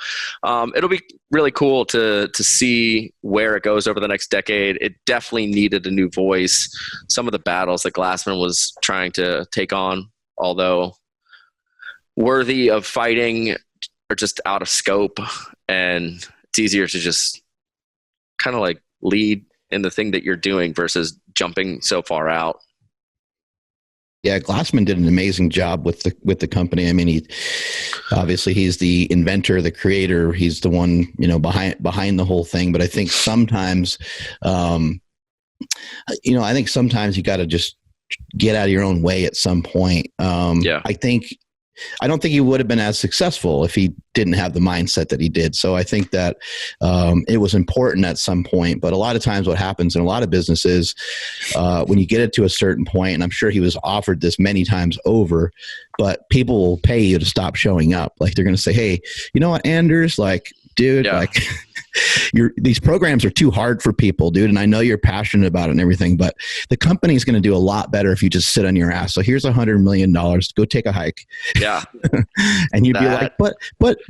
it'll be really cool to see where it goes over the next decade. It definitely needed a new voice. Some of the battles that Glassman was trying to take on, although worthy of fighting, are just out of scope. And it's easier to just kind of like lead in the thing that you're doing versus jumping so far out. Yeah, Glassman did an amazing job with the company. I mean, he's the inventor, the creator. He's the one, behind the whole thing. But I think sometimes, sometimes you got to just get out of your own way at some point. I don't think he would have been as successful if he didn't have the mindset that he did. So I think that it was important at some point. But a lot of times what happens in a lot of businesses, when you get it to a certain point, and I'm sure he was offered this many times over, but people will pay you to stop showing up. Like they're going to say, hey, you know what, Anders, like dude, like these programs are too hard for people, dude. And I know you're passionate about it and everything, but the company's going to do a lot better if you just sit on your ass. So here's $100 million. Go take a hike. Yeah. And you'd be like, but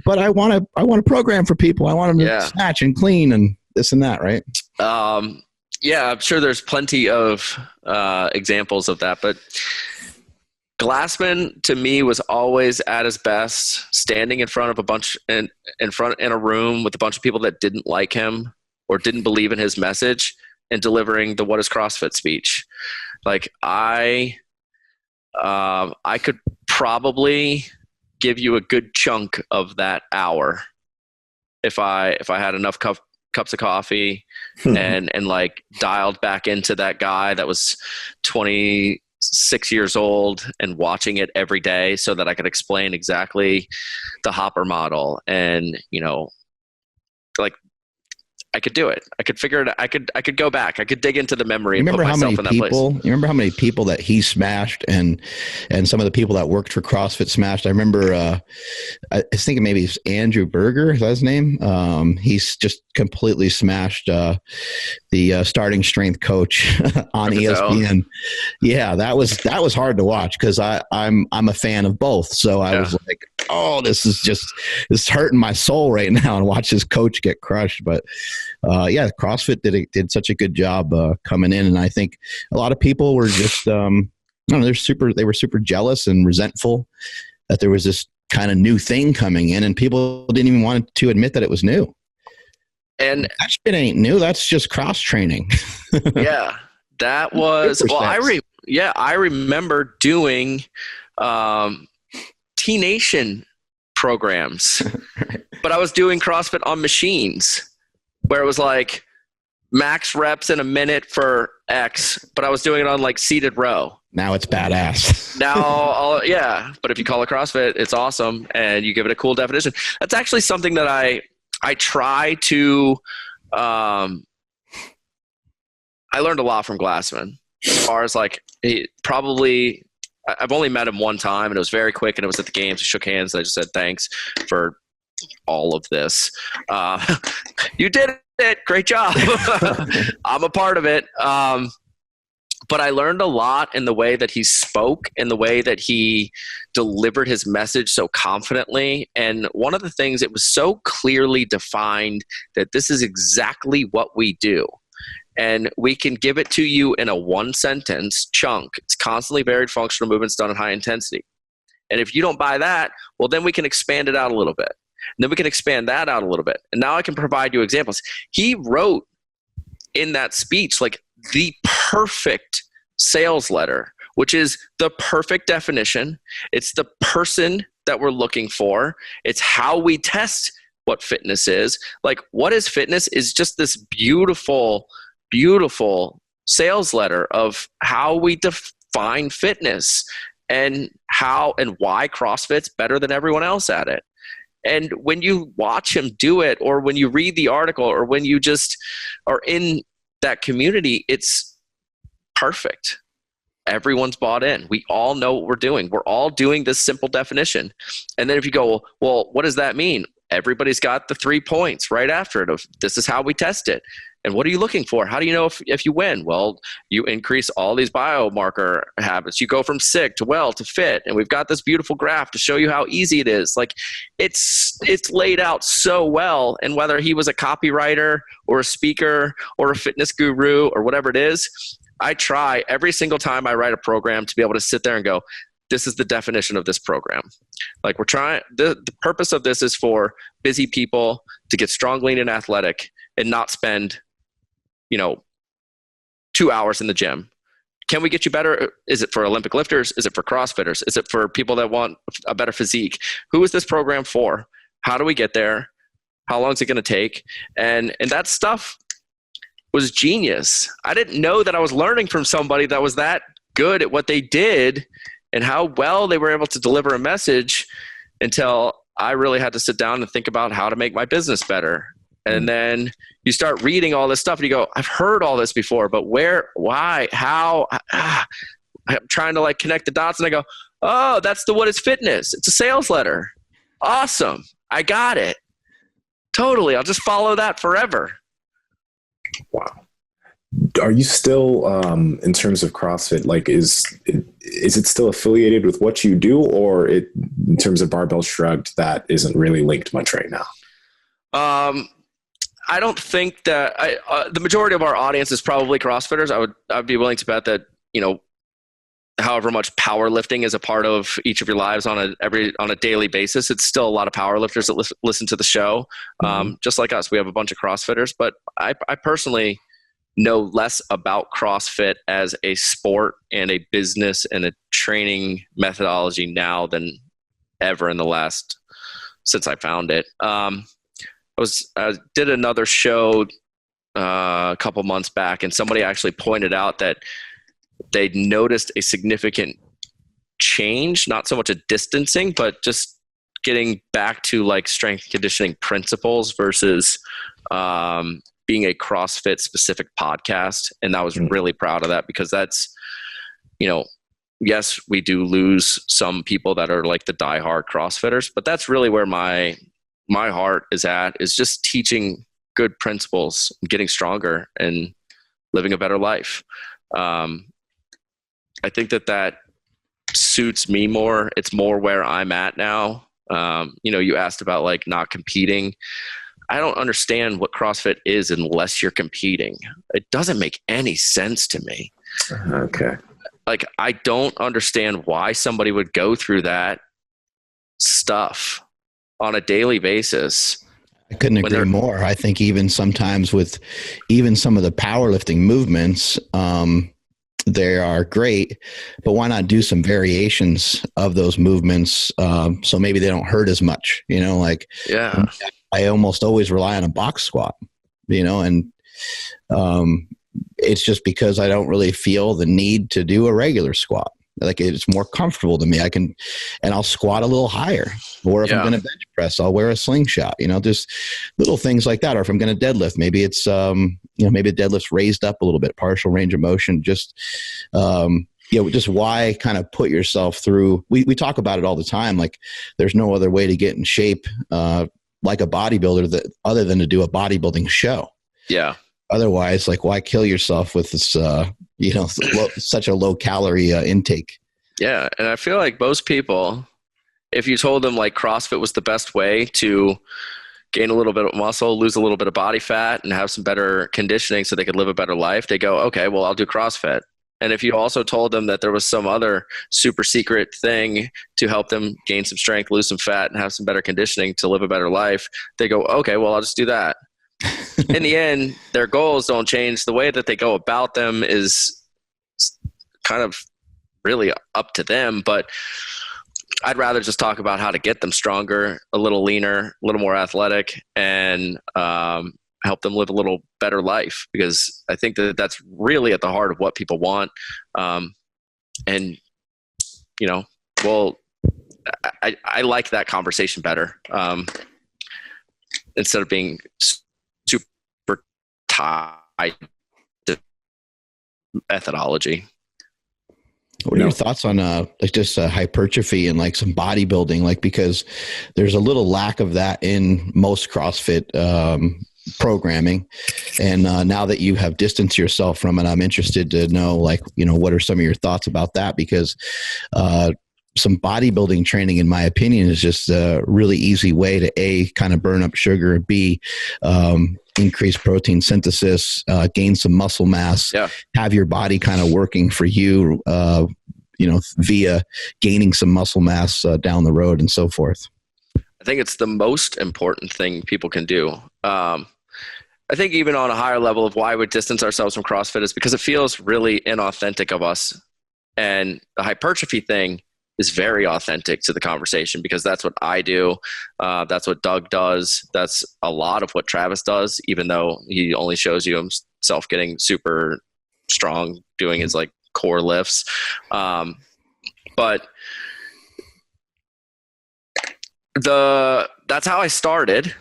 I want a program for people. I want them to snatch and clean and this and that. Right. Yeah, I'm sure there's plenty of examples of that, but Glassman to me was always at his best, standing in front of in a room with a bunch of people that didn't like him or didn't believe in his message, and delivering the "What is CrossFit" speech. Like I could probably give you a good chunk of that hour if I had enough cups of coffee and like dialed back into that guy that was 26 years old and watching it every day so that I could explain exactly the Hopper model. And, like I could do it. I could figure it out. I could go back. I could dig into the memory and put myself in that place. You remember how many people that he smashed and some of the people that worked for CrossFit smashed? I remember, I was thinking maybe it's Andrew Berger. Is that his name? He's just completely smashed the starting strength coach on ESPN. Yeah, that was hard to watch because I'm a fan of both. So I was like, oh, this is hurting my soul right now, and watch this coach get crushed. But CrossFit did such a good job coming in, and I think a lot of people were just they were super jealous and resentful that there was this kind of new thing coming in, and people didn't even want to admit that it was new. And that shit ain't new. That's just cross training. Yeah, that was I remember doing T-Nation programs, but I was doing CrossFit on machines where it was like max reps in a minute for X, but I was doing it on like seated row. Now it's badass. But if you call it CrossFit, it's awesome, and you give it a cool definition. That's actually something that I try to. I learned a lot from Glassman. As far as like, I've only met him one time, and it was very quick, and it was at the games. We shook hands, and I just said thanks for all of this. You did it. Great job. I'm a part of it. But I learned a lot in the way that he spoke, in the way that he delivered his message so confidently. And one of the things, it was so clearly defined that this is exactly what we do. And we can give it to you in a one sentence chunk. It's constantly varied functional movements done at high intensity. And if you don't buy that, well, then we can expand it out a little bit. And then we can expand that out a little bit. And now I can provide you examples. He wrote in that speech like the perfect sales letter, which is the perfect definition. It's the person that we're looking for. It's how we test what fitness is. Like, what is fitness is just this beautiful, beautiful sales letter of how we define fitness and how and why CrossFit's better than everyone else at it. And when you watch him do it, or when you read the article, or when you just are in that community, it's perfect. Everyone's bought in. We all know what we're doing. We're all doing this simple definition. And then if you go, well, what does that mean? Everybody's got the 3 points right after it of this is how we test it. And what are you looking for? How do you know if you win? Well, you increase all these biomarker habits. You go from sick to well to fit. And we've got this beautiful graph to show you how easy it is. Like it's laid out so well. And whether he was a copywriter or a speaker or a fitness guru or whatever it is, I try every single time I write a program to be able to sit there and go, this is the definition of this program. Like we're trying, the purpose of this is for busy people to get strong, lean, and athletic and not spend 2 hours in the gym. Can we get you better? Is it for Olympic lifters? Is it for CrossFitters? Is it for people that want a better physique? Who is this program for? How do we get there? How long is it going to take? And that stuff was genius. I didn't know that I was learning from somebody that was that good at what they did and how well they were able to deliver a message until I really had to sit down and think about how to make my business better. And then you start reading all this stuff and you go, I've heard all this before, but where, why, how? I'm trying to connect the dots and I go, oh, that's the What is Fitness. It's a sales letter. Awesome. I got it. Totally. I'll just follow that forever. Wow. Are you still, in terms of CrossFit, like is it still affiliated with what you do, or in terms of Barbell Shrugged, that isn't really linked much right now? I don't think that the majority of our audience is probably CrossFitters. I'd be willing to bet that, however much powerlifting is a part of each of your lives on a daily basis, it's still a lot of powerlifters that listen to the show. Just like us, we have a bunch of CrossFitters, but I personally know less about CrossFit as a sport and a business and a training methodology now than ever since I found it. I did another show a couple months back, and somebody actually pointed out that they'd noticed a significant change, not so much a distancing, but just getting back to like strength conditioning principles versus being a CrossFit specific podcast. And I was really proud of that, because that's, yes, we do lose some people that are like the diehard CrossFitters, but that's really where my heart is at, is just teaching good principles, getting stronger and living a better life. I think that suits me more. It's more where I'm at now. You asked about like not competing. I don't understand what CrossFit is unless you're competing. It doesn't make any sense to me. Okay. Like, I don't understand why somebody would go through that stuff on a daily basis. I couldn't agree more. I think even sometimes with even some of the powerlifting movements, they are great, but why not do some variations of those movements so maybe they don't hurt as much, Yeah. I almost always rely on a box squat, and it's just because I don't really feel the need to do a regular squat. Like, it's more comfortable to me. I'll squat a little higher, or if I'm going to bench press, I'll wear a slingshot, just little things like that. Or if I'm going to deadlift, maybe it's, maybe the deadlift's raised up a little bit, partial range of motion, just why kind of put yourself through, we talk about it all the time. Like, there's no other way to get in shape, like a bodybuilder other than to do a bodybuilding show. Yeah. Otherwise, like, why kill yourself with this, such a low calorie intake? Yeah. And I feel like most people, if you told them like CrossFit was the best way to gain a little bit of muscle, lose a little bit of body fat, and have some better conditioning so they could live a better life, they go, okay, well, I'll do CrossFit. And if you also told them that there was some other super secret thing to help them gain some strength, lose some fat, and have some better conditioning to live a better life, they go, okay, well, I'll just do that. In the end, their goals don't change. The way that they go about them is kind of really up to them, but I'd rather just talk about how to get them stronger, a little leaner, a little more athletic, and help them live a little better life, because I think that that's really at the heart of what people want. I like that conversation better, instead of being super tied to methodology. What are your thoughts on just hypertrophy and like some bodybuilding? Like, because there's a little lack of that in most CrossFit programming, and now that you have distanced yourself from it, I'm interested to know, like, what are some of your thoughts about that? Because some bodybuilding training, in my opinion, is just a really easy way to kind of burn up sugar, B, increase protein synthesis, gain some muscle mass, have your body kind of working for you, via gaining some muscle mass down the road and so forth. I think it's the most important thing people can do. I think even on a higher level of why we distance ourselves from CrossFit is because it feels really inauthentic of us. And the hypertrophy thing is very authentic to the conversation, because that's what I do. That's what Doug does. That's a lot of what Travis does, even though he only shows you himself getting super strong doing his like core lifts. But that's how I started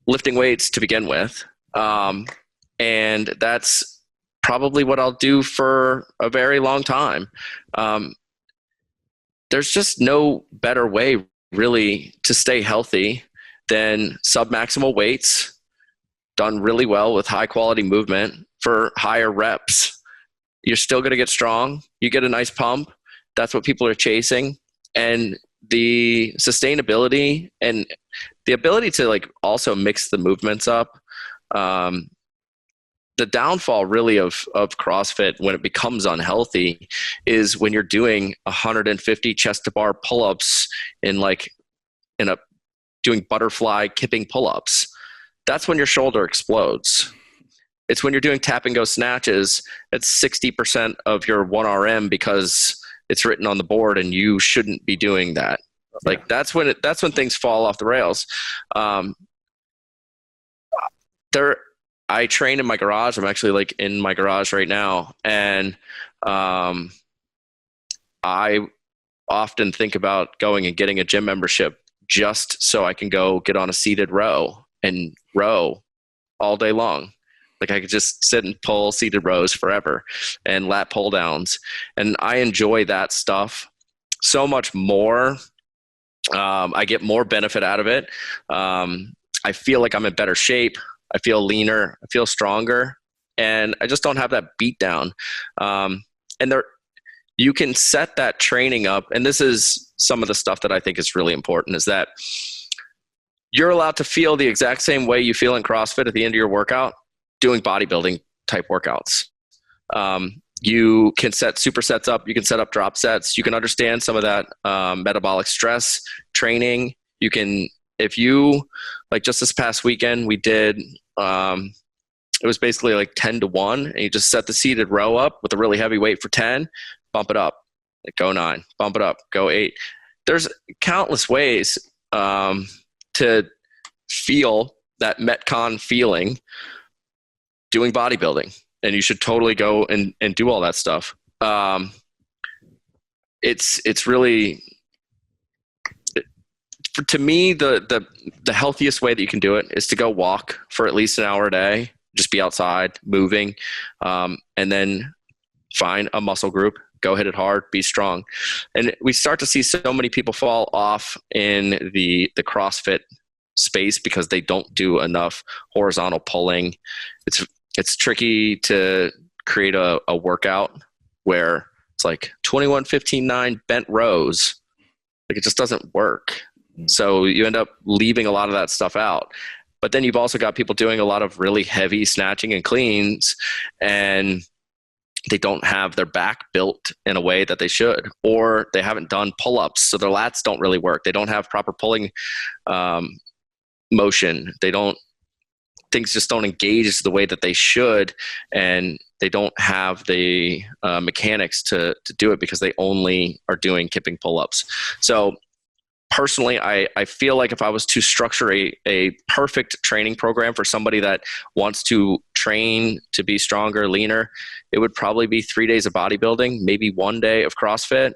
lifting weights to begin with. And that's probably what I'll do for a very long time. There's just no better way really to stay healthy then submaximal weights done really well with high quality movement for higher reps. You're still going to get strong. You get a nice pump. That's what people are chasing. And the sustainability and the ability to like also mix the movements up. The downfall really of CrossFit when it becomes unhealthy is when you're doing 150 chest to bar pull-ups doing butterfly kipping pull-ups. That's when your shoulder explodes. It's when you're doing tap and go snatches at 60% of your 1RM because it's written on the board and you shouldn't be doing that. Like that's when things fall off the rails. I train in my garage. I'm actually like in my garage right now. And I often think about going and getting a gym membership just so I can go get on a seated row and row all day long. Like I could just sit and pull seated rows forever and lat pull downs. And I enjoy that stuff so much more. I get more benefit out of it. I feel like I'm in better shape. I feel leaner. I feel stronger. And I just don't have that beat down. You can set that training up. And this is some of the stuff that I think is really important is that you're allowed to feel the exact same way you feel in CrossFit at the end of your workout doing bodybuilding type workouts. You can set supersets up. You can set up drop sets. You can understand some of that metabolic stress training. You can, if you, like just this past weekend, we did, it was basically like 10 to 1, and you just set the seated row up with a really heavy weight for 10, bump it up, go 9, bump it up, go 8. There's countless ways to feel that Metcon feeling doing bodybuilding. And you should totally go and do all that stuff. It's really, to me, the healthiest way that you can do it is to go walk for at least an hour a day, just be outside, moving, and then find a muscle group, go hit it hard, be strong. And we start to see so many people fall off in the CrossFit space because they don't do enough horizontal pulling. It's tricky to create a workout where it's like 21, 15, 9 bent rows. Like it just doesn't work. So you end up leaving a lot of that stuff out. But then you've also got people doing a lot of really heavy snatching and cleans, and they don't have their back built in a way that they should, or they haven't done pull-ups. So their lats don't really work. They don't have proper pulling motion. Things just don't engage the way that they should, and they don't have the mechanics to do it because they only are doing kipping pull-ups. So personally, I feel like if I was to structure a perfect training program for somebody that wants to train to be stronger, leaner, it would probably be 3 days of bodybuilding, maybe 1 day of CrossFit,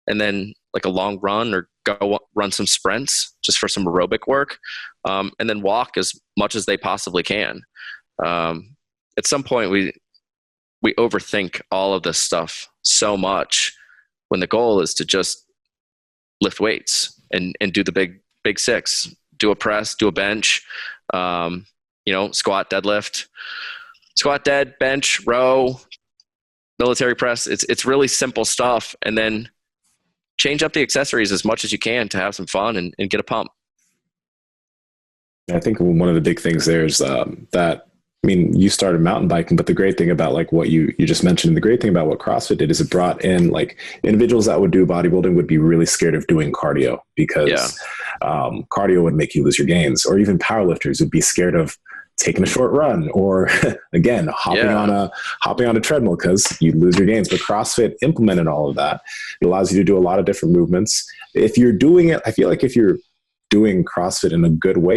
and then like a long run or go run some sprints just for some aerobic work, and then walk as much as they possibly can. At some point, we overthink all of this stuff so much when the goal is to just lift weights and do the big six, do a press, do a bench, squat, deadlift, squat, dead, bench, row, military press. It's really simple stuff. And then change up the accessories as much as you can to have some fun and get a pump. I think one of the big things there is you started mountain biking, but the great thing about like what you just mentioned, and the great thing about what CrossFit did is it brought in like individuals that would do bodybuilding would be really scared of doing cardio because cardio would make you lose your gains, or even powerlifters would be scared of taking a short run, or again, hopping on a treadmill because you lose your gains. But CrossFit implemented all of that. It allows you to do a lot of different movements. If you're doing it, I feel like if you're doing CrossFit in a good way,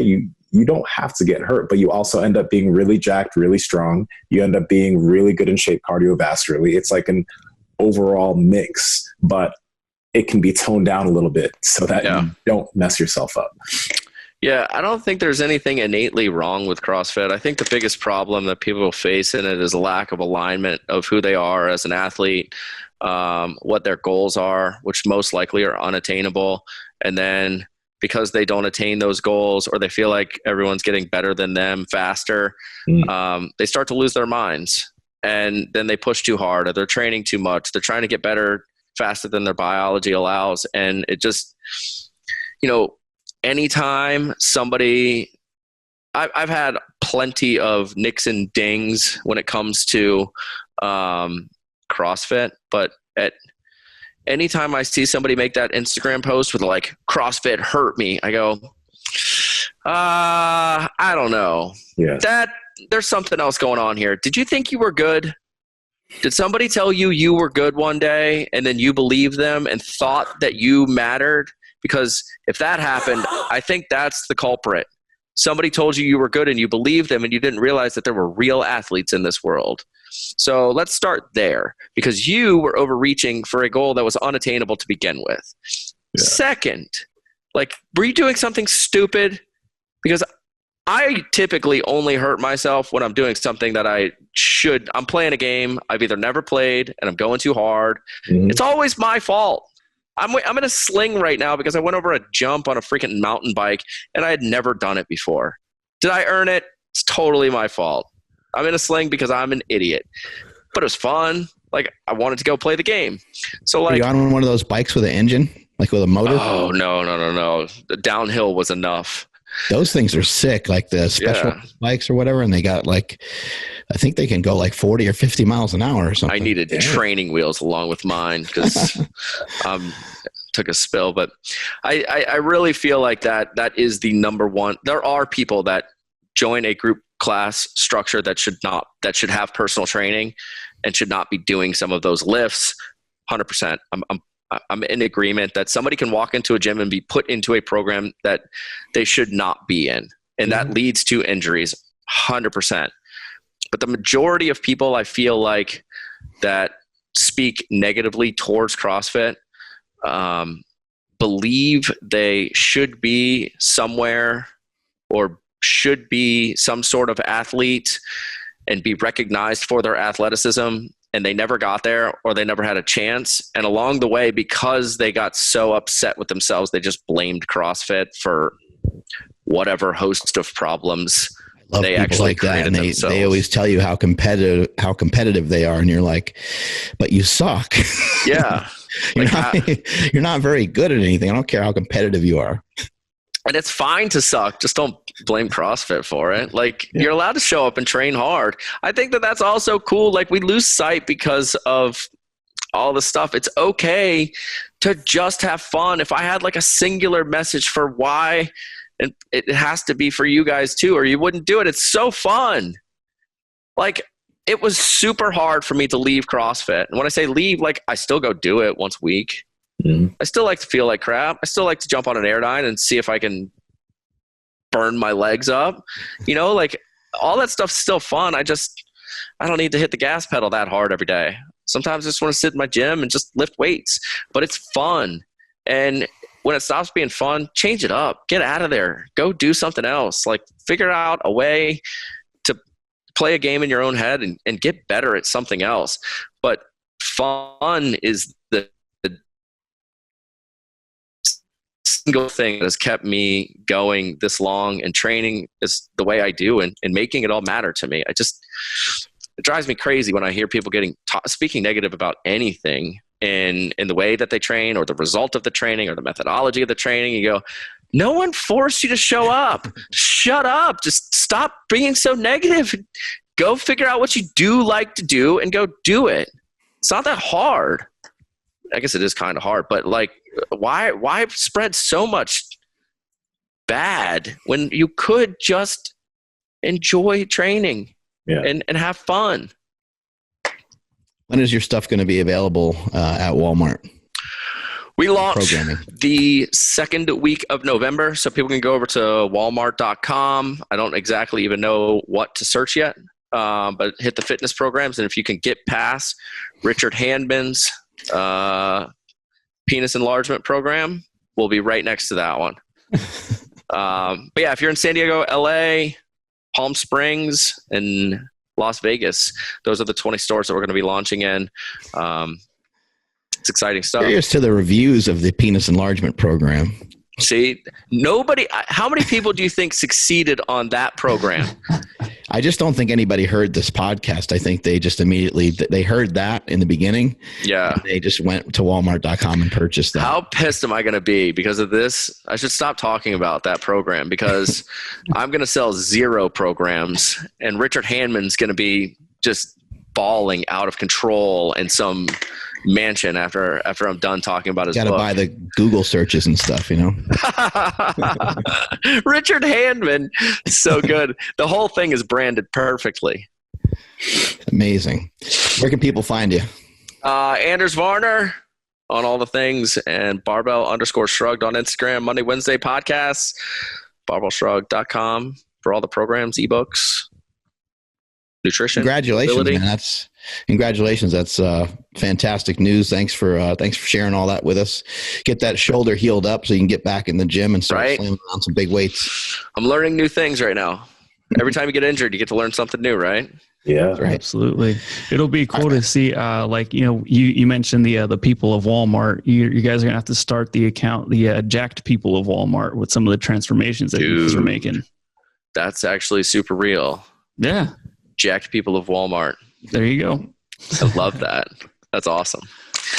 you don't have to get hurt, but you also end up being really jacked, really strong. You end up being really good in shape cardiovascularly. It's like an overall mix, but it can be toned down a little bit so that you don't mess yourself up. Yeah, I don't think there's anything innately wrong with CrossFit. I think the biggest problem that people face in it is a lack of alignment of who they are as an athlete, what their goals are, which most likely are unattainable, and then because they don't attain those goals, or they feel like everyone's getting better than them faster, they start to lose their minds. And then they push too hard, or they're training too much. They're trying to get better faster than their biology allows. And it just, anytime somebody, I've had plenty of nicks and dings when it comes to CrossFit, but anytime I see somebody make that Instagram post with like, CrossFit hurt me, I go, I don't know. Yeah. There's something else going on here. Did you think you were good? Did somebody tell you you were good one day and then you believed them and thought that you mattered? Because if that happened, I think that's the culprit. Somebody told you were good and you believed them and you didn't realize that there were real athletes in this world. So let's start there, because you were overreaching for a goal that was unattainable to begin with. Yeah. Second, were you doing something stupid? Because I typically only hurt myself when I'm doing something that I'm playing a game I've either never played and I'm going too hard. Mm-hmm. It's always my fault. I'm in a sling right now because I went over a jump on a freaking mountain bike and I had never done it before. Did I earn it? It's totally my fault. I'm in a sling because I'm an idiot. But it was fun. I wanted to go play the game. So Are you on one of those bikes with an engine? With a motor? Oh, no. The downhill was enough. Those things are sick, the special bikes or whatever, and they got I think they can go 40 or 50 miles an hour or something. I needed training wheels along with mine because took a spill. But I really feel like that is the number one. There are people that join a group class structure that should have personal training and should not be doing some of those lifts. 100%. I'm in agreement that somebody can walk into a gym and be put into a program that they should not be in. And that leads to injuries, 100%. But the majority of people I feel like that speak negatively towards CrossFit believe they should be somewhere or should be some sort of athlete and be recognized for their athleticism. And they never got there, or they never had a chance. And along the way, because they got so upset with themselves, they just blamed CrossFit for whatever host of problems they actually created themselves. They always tell you how competitive they are, and you're like, but you suck. Yeah. You're not very good at anything. I don't care how competitive you are. And it's fine to suck. Just don't blame CrossFit for it. You're allowed to show up and train hard. I think that that's also cool. We lose sight because of all the stuff. It's okay to just have fun. If I had a singular message for why, and it has to be for you guys too, or you wouldn't do it. It's so fun. It was super hard for me to leave CrossFit. And when I say leave, I still go do it once a week. Mm-hmm. I still like to feel like crap. I still like to jump on an Airdyne and see if I can burn my legs up. All that stuff's still fun. I don't need to hit the gas pedal that hard every day. Sometimes I just want to sit in my gym and just lift weights, but it's fun. And when it stops being fun, change it up, get out of there, go do something else. Figure out a way to play a game in your own head and get better at something else. But fun is the single thing that has kept me going this long and training is the way I do and making it all matter to me. It drives me crazy when I hear people speaking negative about anything in the way that they train or the result of the training or the methodology of the training. You go, no one forced you to show up. Shut up. Just stop being so negative. Go figure out what you do like to do and go do it. It's not that hard. I guess it is kind of hard, but why spread so much bad when you could just enjoy training and have fun? When is your stuff going to be available at Walmart? We launch the second week of November, so people can go over to walmart.com. I don't exactly even know what to search yet, but hit the fitness programs, and if you can get past Richard Handman's penis enlargement program, we'll be right next to that one. But yeah, if you're in San Diego, LA, Palm Springs, and Las Vegas, those are the 20 stores that we're going to be launching in. It's exciting stuff. Curious to the reviews of the penis enlargement program. See, how many people do you think succeeded on that program? I just don't think anybody heard this podcast. I think they just immediately, they heard that in the beginning. Yeah. They just went to Walmart.com and purchased that. How pissed am I going to be because of this? I should stop talking about that program because I'm going to sell 0 programs and Richard Handman's going to be just bawling out of control in some mansion after I'm done talking about his book. Got to buy the Google searches and stuff, you know. Richard Handman, so good. The whole thing is branded perfectly. Amazing. Where can people find you? Anders Varner on all the things, and Barbell_Shrugged on Instagram. Monday, Wednesday podcasts. Barbellshrugged.com for all the programs, ebooks, nutrition. Congratulations, ability. man. Congratulations. That's fantastic news. Thanks for sharing all that with us. Get that shoulder healed up so you can get back in the gym and start slamming on some big weights. I'm learning new things right now. Every time you get injured, you get to learn something new, right? Yeah, right. Absolutely. It'll be cool to see, you mentioned the people of Walmart. You guys are gonna have to start the account, the jacked people of Walmart, with some of the transformations that you guys are making. That's actually super real. Yeah. Jacked people of Walmart. There you go. I love that. That's awesome.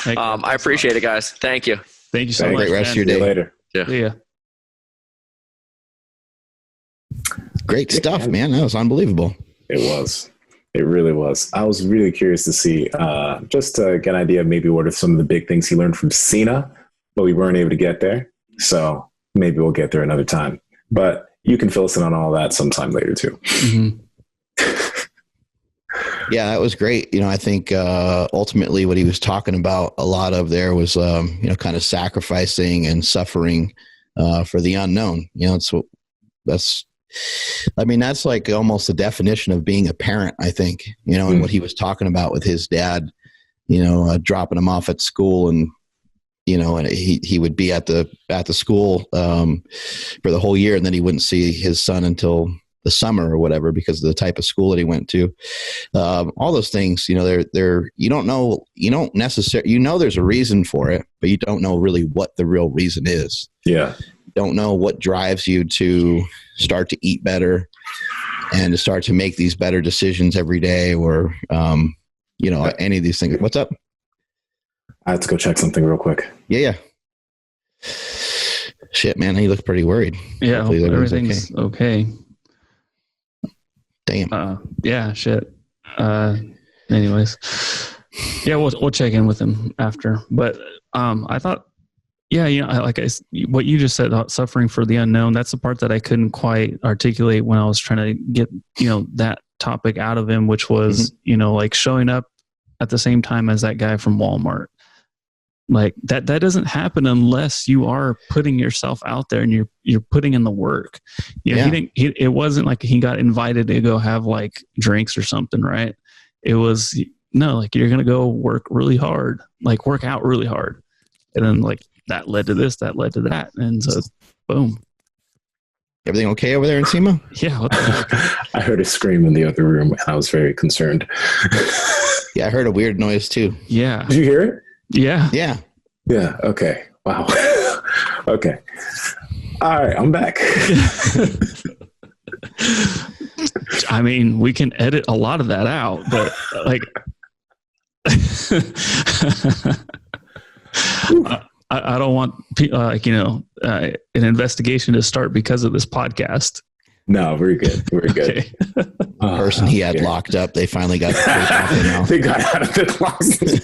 I appreciate it, guys. Thank you. Thank you so much. Great rest of your day. Later. Yeah. See ya. Great stuff, man. That was unbelievable. It was. It really was. I was really curious to see, just to get an idea of maybe what are some of the big things he learned from Cena, but we weren't able to get there. So maybe we'll get there another time. But you can fill us in on all that sometime later too. Mm-hmm. Yeah, that was great. I think ultimately what he was talking about a lot of there was, kind of sacrificing and suffering for the unknown. That's like almost the definition of being a parent, I think, and what he was talking about with his dad, dropping him off at school and he would be at the school for the whole year, and then he wouldn't see his son until the summer or whatever because of the type of school that he went to. All those things, they're you don't necessarily, there's a reason for it, but you don't know really what the real reason is. Yeah. Don't know what drives you to start to eat better and to start to make these better decisions every day, or any of these things. What's up? I have to go check something real quick. Yeah. Shit, man, he looks pretty worried. Yeah, everything's okay. Damn. Yeah, shit. Anyways, yeah, we'll check in with him after. But I thought, what you just said about suffering for the unknown, that's the part that I couldn't quite articulate when I was trying to get, that topic out of him, which was, like showing up at the same time as that guy from Walmart. Like that doesn't happen unless you are putting yourself out there and you're putting in the work. It wasn't like he got invited to go have like drinks or something, right? It was like you're gonna go work really hard, like work out really hard, and then like that led to this, that led to that, and so boom. Everything okay over there in Nsima? Yeah. What the heck? I heard a scream in the other room and I was very concerned. Yeah, I heard a weird noise too. Yeah. Did you hear it? Yeah. Yeah. Okay. Wow. Okay. All right. I'm back. I mean, we can edit a lot of that out, but like, I don't want an investigation to start because of this podcast. No, we're good. We're good. Okay. The person he had locked up, they finally got the tape off him now. They got out of the closet.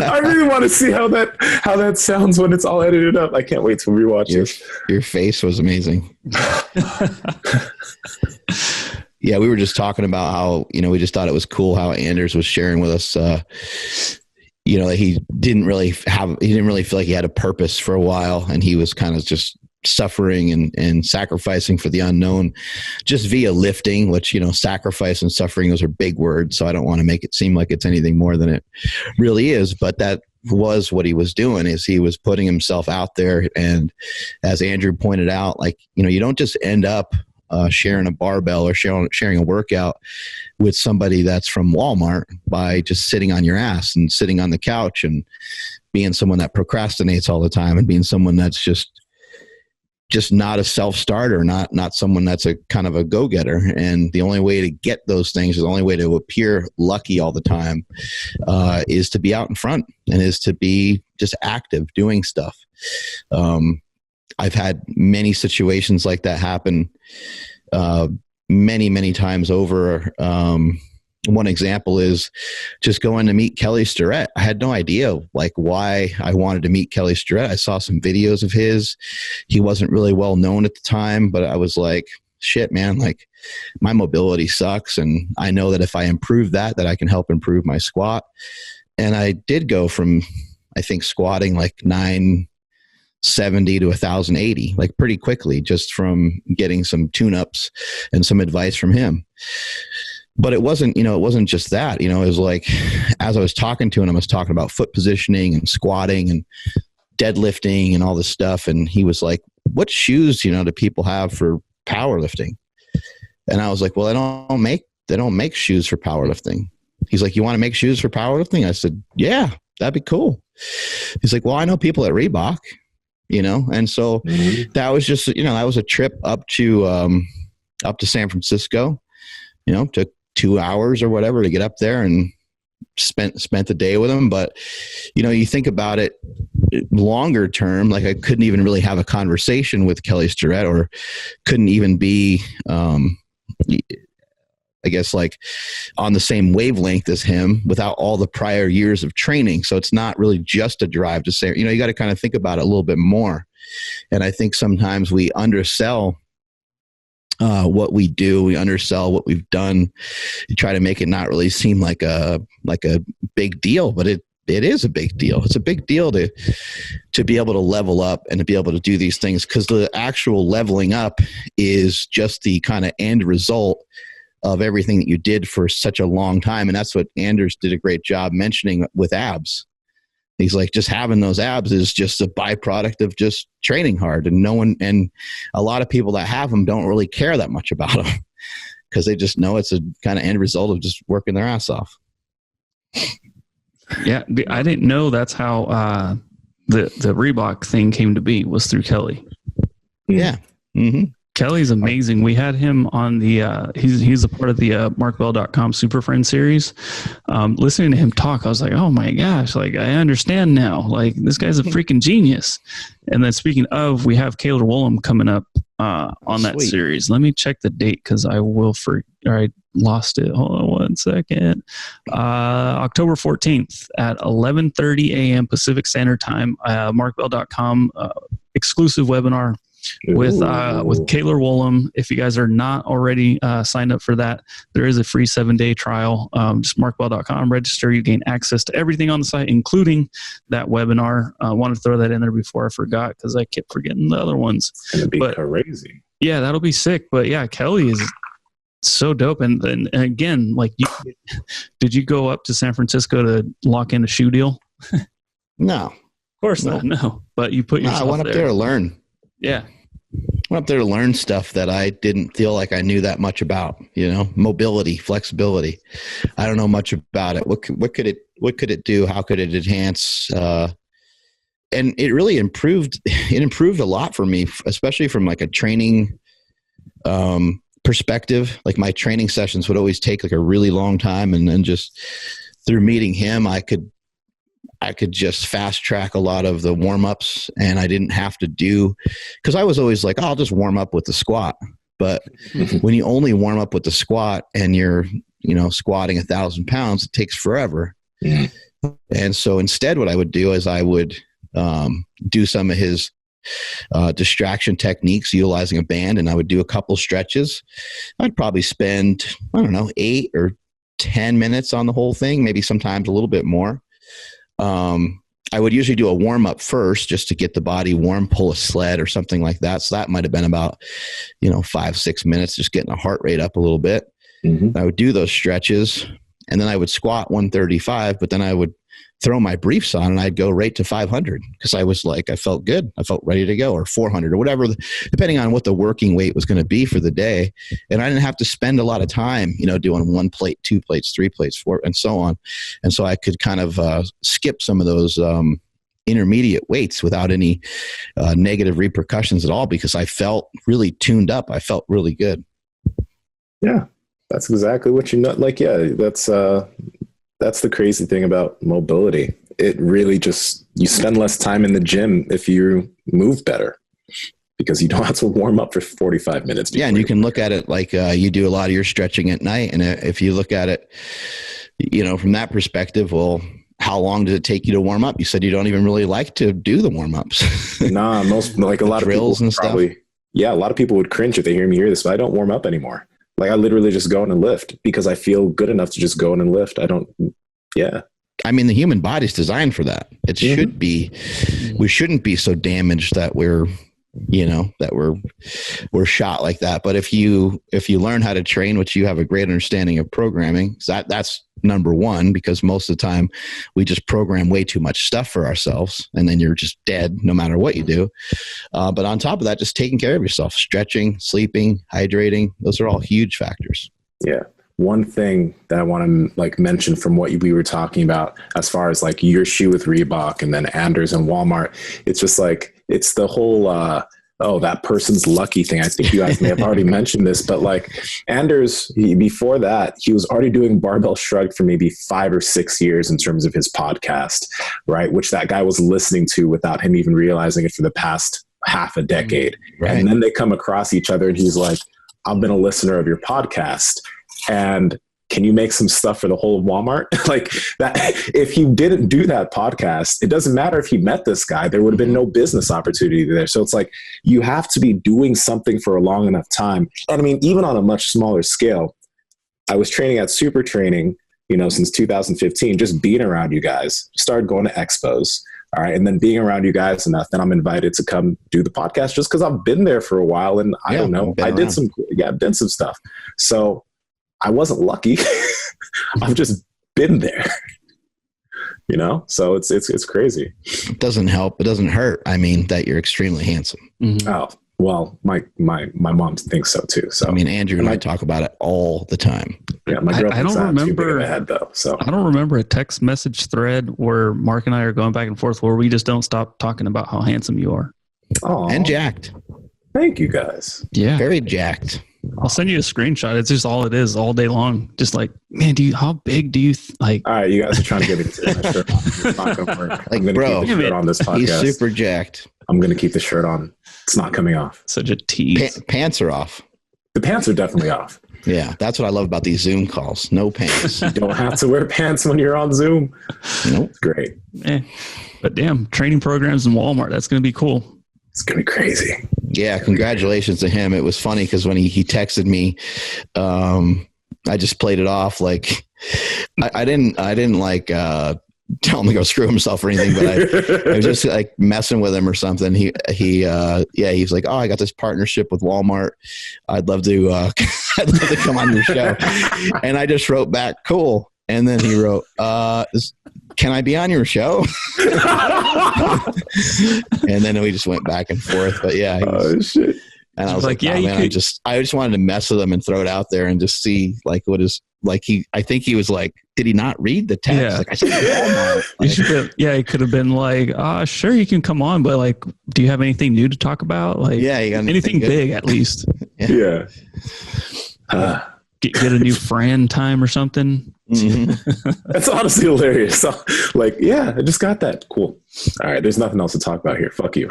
I really want to see how that sounds when it's all edited up. I can't wait to rewatch it. Your face was amazing. Yeah, we were just talking about how, we just thought it was cool how Anders was sharing with us, he didn't really feel like he had a purpose for a while, and he was kind of just suffering and sacrificing for the unknown just via lifting, which, sacrifice and suffering, those are big words. So I don't want to make it seem like it's anything more than it really is. But that was what he was doing, is he was putting himself out there. And as Andrew pointed out, like, you don't just end up sharing a barbell or sharing a workout with somebody that's from Walmart by just sitting on your ass and sitting on the couch and being someone that procrastinates all the time and being someone that's just not a self-starter, not someone that's a kind of a go-getter. And the only way to get those things, the only way to appear lucky all the time is to be out in front and is to be just active, doing stuff. I've had many situations like that happen many, many times over. One example is just going to meet Kelly Starrett. I had no idea like why I wanted to meet Kelly Starrett. I saw some videos of his. He wasn't really well known at the time, but I was like, shit, man, like my mobility sucks. And I know that if I improve that I can help improve my squat. And I did go from, I think, squatting like 970 to 1,080, like pretty quickly, just from getting some tune-ups and some advice from him. But it wasn't just that, it was like, as I was talking to him, I was talking about foot positioning and squatting and deadlifting and all this stuff. And he was like, what shoes, do people have for powerlifting? And I was like, well, they don't make shoes for powerlifting. He's like, you want to make shoes for powerlifting? I said, yeah, that'd be cool. He's like, well, I know people at Reebok, and so that was just, that was a trip up to San Francisco, took 2 hours or whatever to get up there and spent the day with him. But, you think about it longer term, like I couldn't even really have a conversation with Kelly Starrett or couldn't even be, I guess, like on the same wavelength as him without all the prior years of training. So it's not really just a drive to say, you got to kind of think about it a little bit more. And I think sometimes we undersell what we do, we undersell what we've done. You try to make it not really seem like a big deal, but it is a big deal. It's a big deal to be able to level up and to be able to do these things, because the actual leveling up is just the kind of end result of everything that you did for such a long time. And that's what Anders did a great job mentioning with abs. He's like, just having those abs is just a byproduct of just training hard. And a lot of people that have them don't really care that much about them because they just know it's a kind of end result of just working their ass off. Yeah. I didn't know that's how the Reebok thing came to be, was through Kelly. Yeah. Mm-hmm. Kelly's amazing. We had him on the, he's a part of the markbell.com Super Friend series. Listening to him talk, I was like, oh my gosh, like I understand now. Like this guy's a freaking genius. And then speaking of, we have Kaylor Woolham coming up on that series. Let me check the date because I lost it. Hold on one second. October 14th at 11:30 a.m. Pacific Standard Time, markbell.com exclusive webinar with Kaylor Woolham. If you guys are not already signed up for that, there is a free 7-day trial. Just markbell.com, register. You gain access to everything on the site, including that webinar. I wanted to throw that in there before I forgot because I kept forgetting the other ones. It's going to be crazy. Yeah, that'll be sick. But yeah, Kelly is so dope. And again, like, did you go up to San Francisco to lock in a shoe deal? No. Of course not. No. But you put yourself I went up there to learn. Yeah. I went up there to learn stuff that I didn't feel like I knew that much about, mobility, flexibility. I don't know much about it. What could it do? How could it enhance? And it really improved. It improved a lot for me, especially from like a training perspective. Like my training sessions would always take like a really long time. And then just through meeting him, I could just fast track a lot of the warm-ups, and I didn't have to do, because I was always like, I'll just warm up with the squat. But when you only warm up with the squat and you're, squatting 1,000 pounds, it takes forever. Yeah. And so instead what I would do is I would do some of his distraction techniques utilizing a band, and I would do a couple stretches. I'd probably spend, 8 or 10 minutes on the whole thing, maybe sometimes a little bit more. I would usually do a warm up first just to get the body warm, pull a sled or something like that. So that might've been about, 5-6 minutes, just getting the heart rate up a little bit. Mm-hmm. I would do those stretches, and then I would squat 135, but then I would throw my briefs on and I'd go right to 500 because I was like, I felt good. I felt ready to go, or 400 or whatever, depending on what the working weight was going to be for the day. And I didn't have to spend a lot of time, doing 1 plate, 2 plates, 3 plates, 4, and so on. And so I could kind of skip some of those intermediate weights without any negative repercussions at all, because I felt really tuned up. I felt really good. Yeah, that's exactly what that's the crazy thing about mobility. It really just, you spend less time in the gym if you move better, because you don't have to warm up for 45 minutes. Yeah, and you can look at it like you do a lot of your stretching at night. And if you look at it, from that perspective, well, how long does it take you to warm up? You said you don't even really like to do the warm-ups. Nah, most, like a lot of drills people and probably, stuff. Yeah, a lot of people would cringe if they hear me hear this, but I don't warm up anymore. Like I literally just go in and lift because I feel good enough to just go in and lift. I mean, the human body's designed for that. It should be, we shouldn't be so damaged that we're shot like that. But if you learn how to train, which you have a great understanding of programming, that's number one, because most of the time we just program way too much stuff for ourselves, and then you're just dead no matter what you do. But on top of that, just taking care of yourself, stretching, sleeping, hydrating, those are all huge factors. Yeah. One thing that I want to mention from what we were talking about, as far as your shoe with Reebok and then Anders and Walmart, it's just it's the whole, that person's lucky thing. I think you guys may have already mentioned this, but Anders, before that, he was already doing Barbell Shrugged for maybe 5 or 6 years in terms of his podcast, right? Which that guy was listening to without him even realizing it for the past half a decade. Right. And then they come across each other and he's like, I've been a listener of your podcast. And can you make some stuff for the whole of Walmart? That, if he didn't do that podcast, it doesn't matter if he met this guy, there would have been no business opportunity there. So it's you have to be doing something for a long enough time. And I mean, even on a much smaller scale, I was training at Super Training, since 2015, just being around you guys, started going to expos. All right. And then being around you guys enough, then I'm invited to come do the podcast just because I've been there for a while. And I don't know, I've done some stuff. So I wasn't lucky. I've just been there, so it's crazy. It doesn't help. It doesn't hurt. I mean, that you're extremely handsome. Mm-hmm. Oh, well, my mom thinks so too. So, I mean, Andrew and I talk about it all the time. Yeah. My girl I don't remember head though. So I don't remember a text message thread where Mark and I are going back and forth where we just don't stop talking about how handsome you are. Oh, and jacked. Thank you guys. Yeah. Very jacked. I'll send you a screenshot. It's just all it is all day long. Just man, how big do you like? All right, you guys are trying to get me to take my shirt off. It's not going to work. I'm going to keep the shirt on this podcast. He's super jacked. I'm going to keep the shirt on. It's not coming off. Such a tease. Pants are off. The pants are definitely off. Yeah, that's what I love about these Zoom calls. No pants. You don't have to wear pants when you're on Zoom. Nope. It's great. But damn, training programs in Walmart. That's going to be cool. It's going to be crazy. Yeah, congratulations to him. It was funny because when he texted me, I just played it off I didn't tell him to go screw himself or anything, but I was just messing with him or something. He's like, oh, I got this partnership with Walmart. I'd love to I'd love to come on your show. And I just wrote back, cool. And then he wrote, can I be on your show? And then we just went back and forth. But yeah. Shit. And I was like, yeah, man, I just wanted to mess with him and throw it out there and just see what is I think he was like, did he not read the text? Yeah. I said, Walmart. He could have been like, sure, you can come on, but do you have anything new to talk about? Yeah, you got anything big at least. Yeah. Get a new Fran time or something. Mm-hmm. That's honestly hilarious. So, yeah, I just got that. Cool. All right, there's nothing else to talk about here. Fuck you.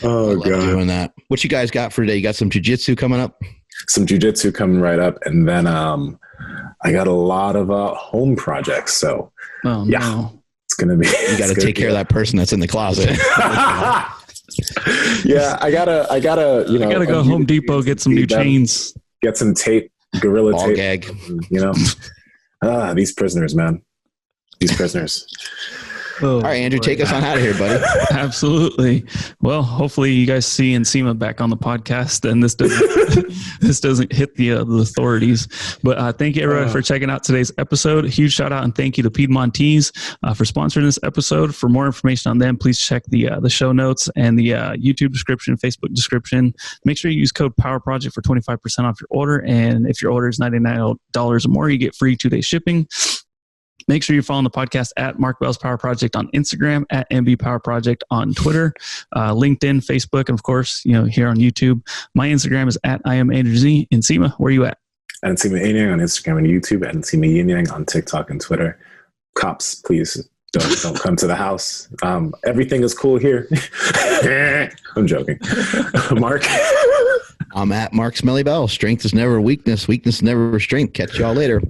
Oh, God. Doing that. What you guys got for today? You got some jiu-jitsu coming up? Some jiu-jitsu coming right up. And then I got a lot of home projects. So, no. It's going to be... You got to take care of that person that's in the closet. Yeah, I gotta go Home Depot, get some new chains, get some tape, Gorilla Ball tape. Gag. These prisoners, man. These prisoners. All right, Andrew, take us on out of here, buddy. Absolutely. Well, hopefully you guys see Nsima back on the podcast, and this doesn't hit the authorities. But thank you everyone for checking out today's episode. Huge shout out and thank you to Piedmontese for sponsoring this episode. For more information on them, please check the show notes and the YouTube description, Facebook description. Make sure you use code Power Project for 25% off your order, and if your order is $99 or more, you get free 2-day shipping. Make sure you're following the podcast at Mark Bell's Power Project on Instagram, at MB Power Project on Twitter, LinkedIn, Facebook, and of course, here on YouTube. My Instagram is at I am Andrew Z. Nsima, where are you at? At Nsima Inyang on Instagram and YouTube, at Nsima Inyang on TikTok and Twitter. Cops, please don't come to the house. Everything is cool here. I'm joking. Mark? I'm at Mark Smelly Bell. Strength is never weakness. Weakness is never strength. Catch y'all later.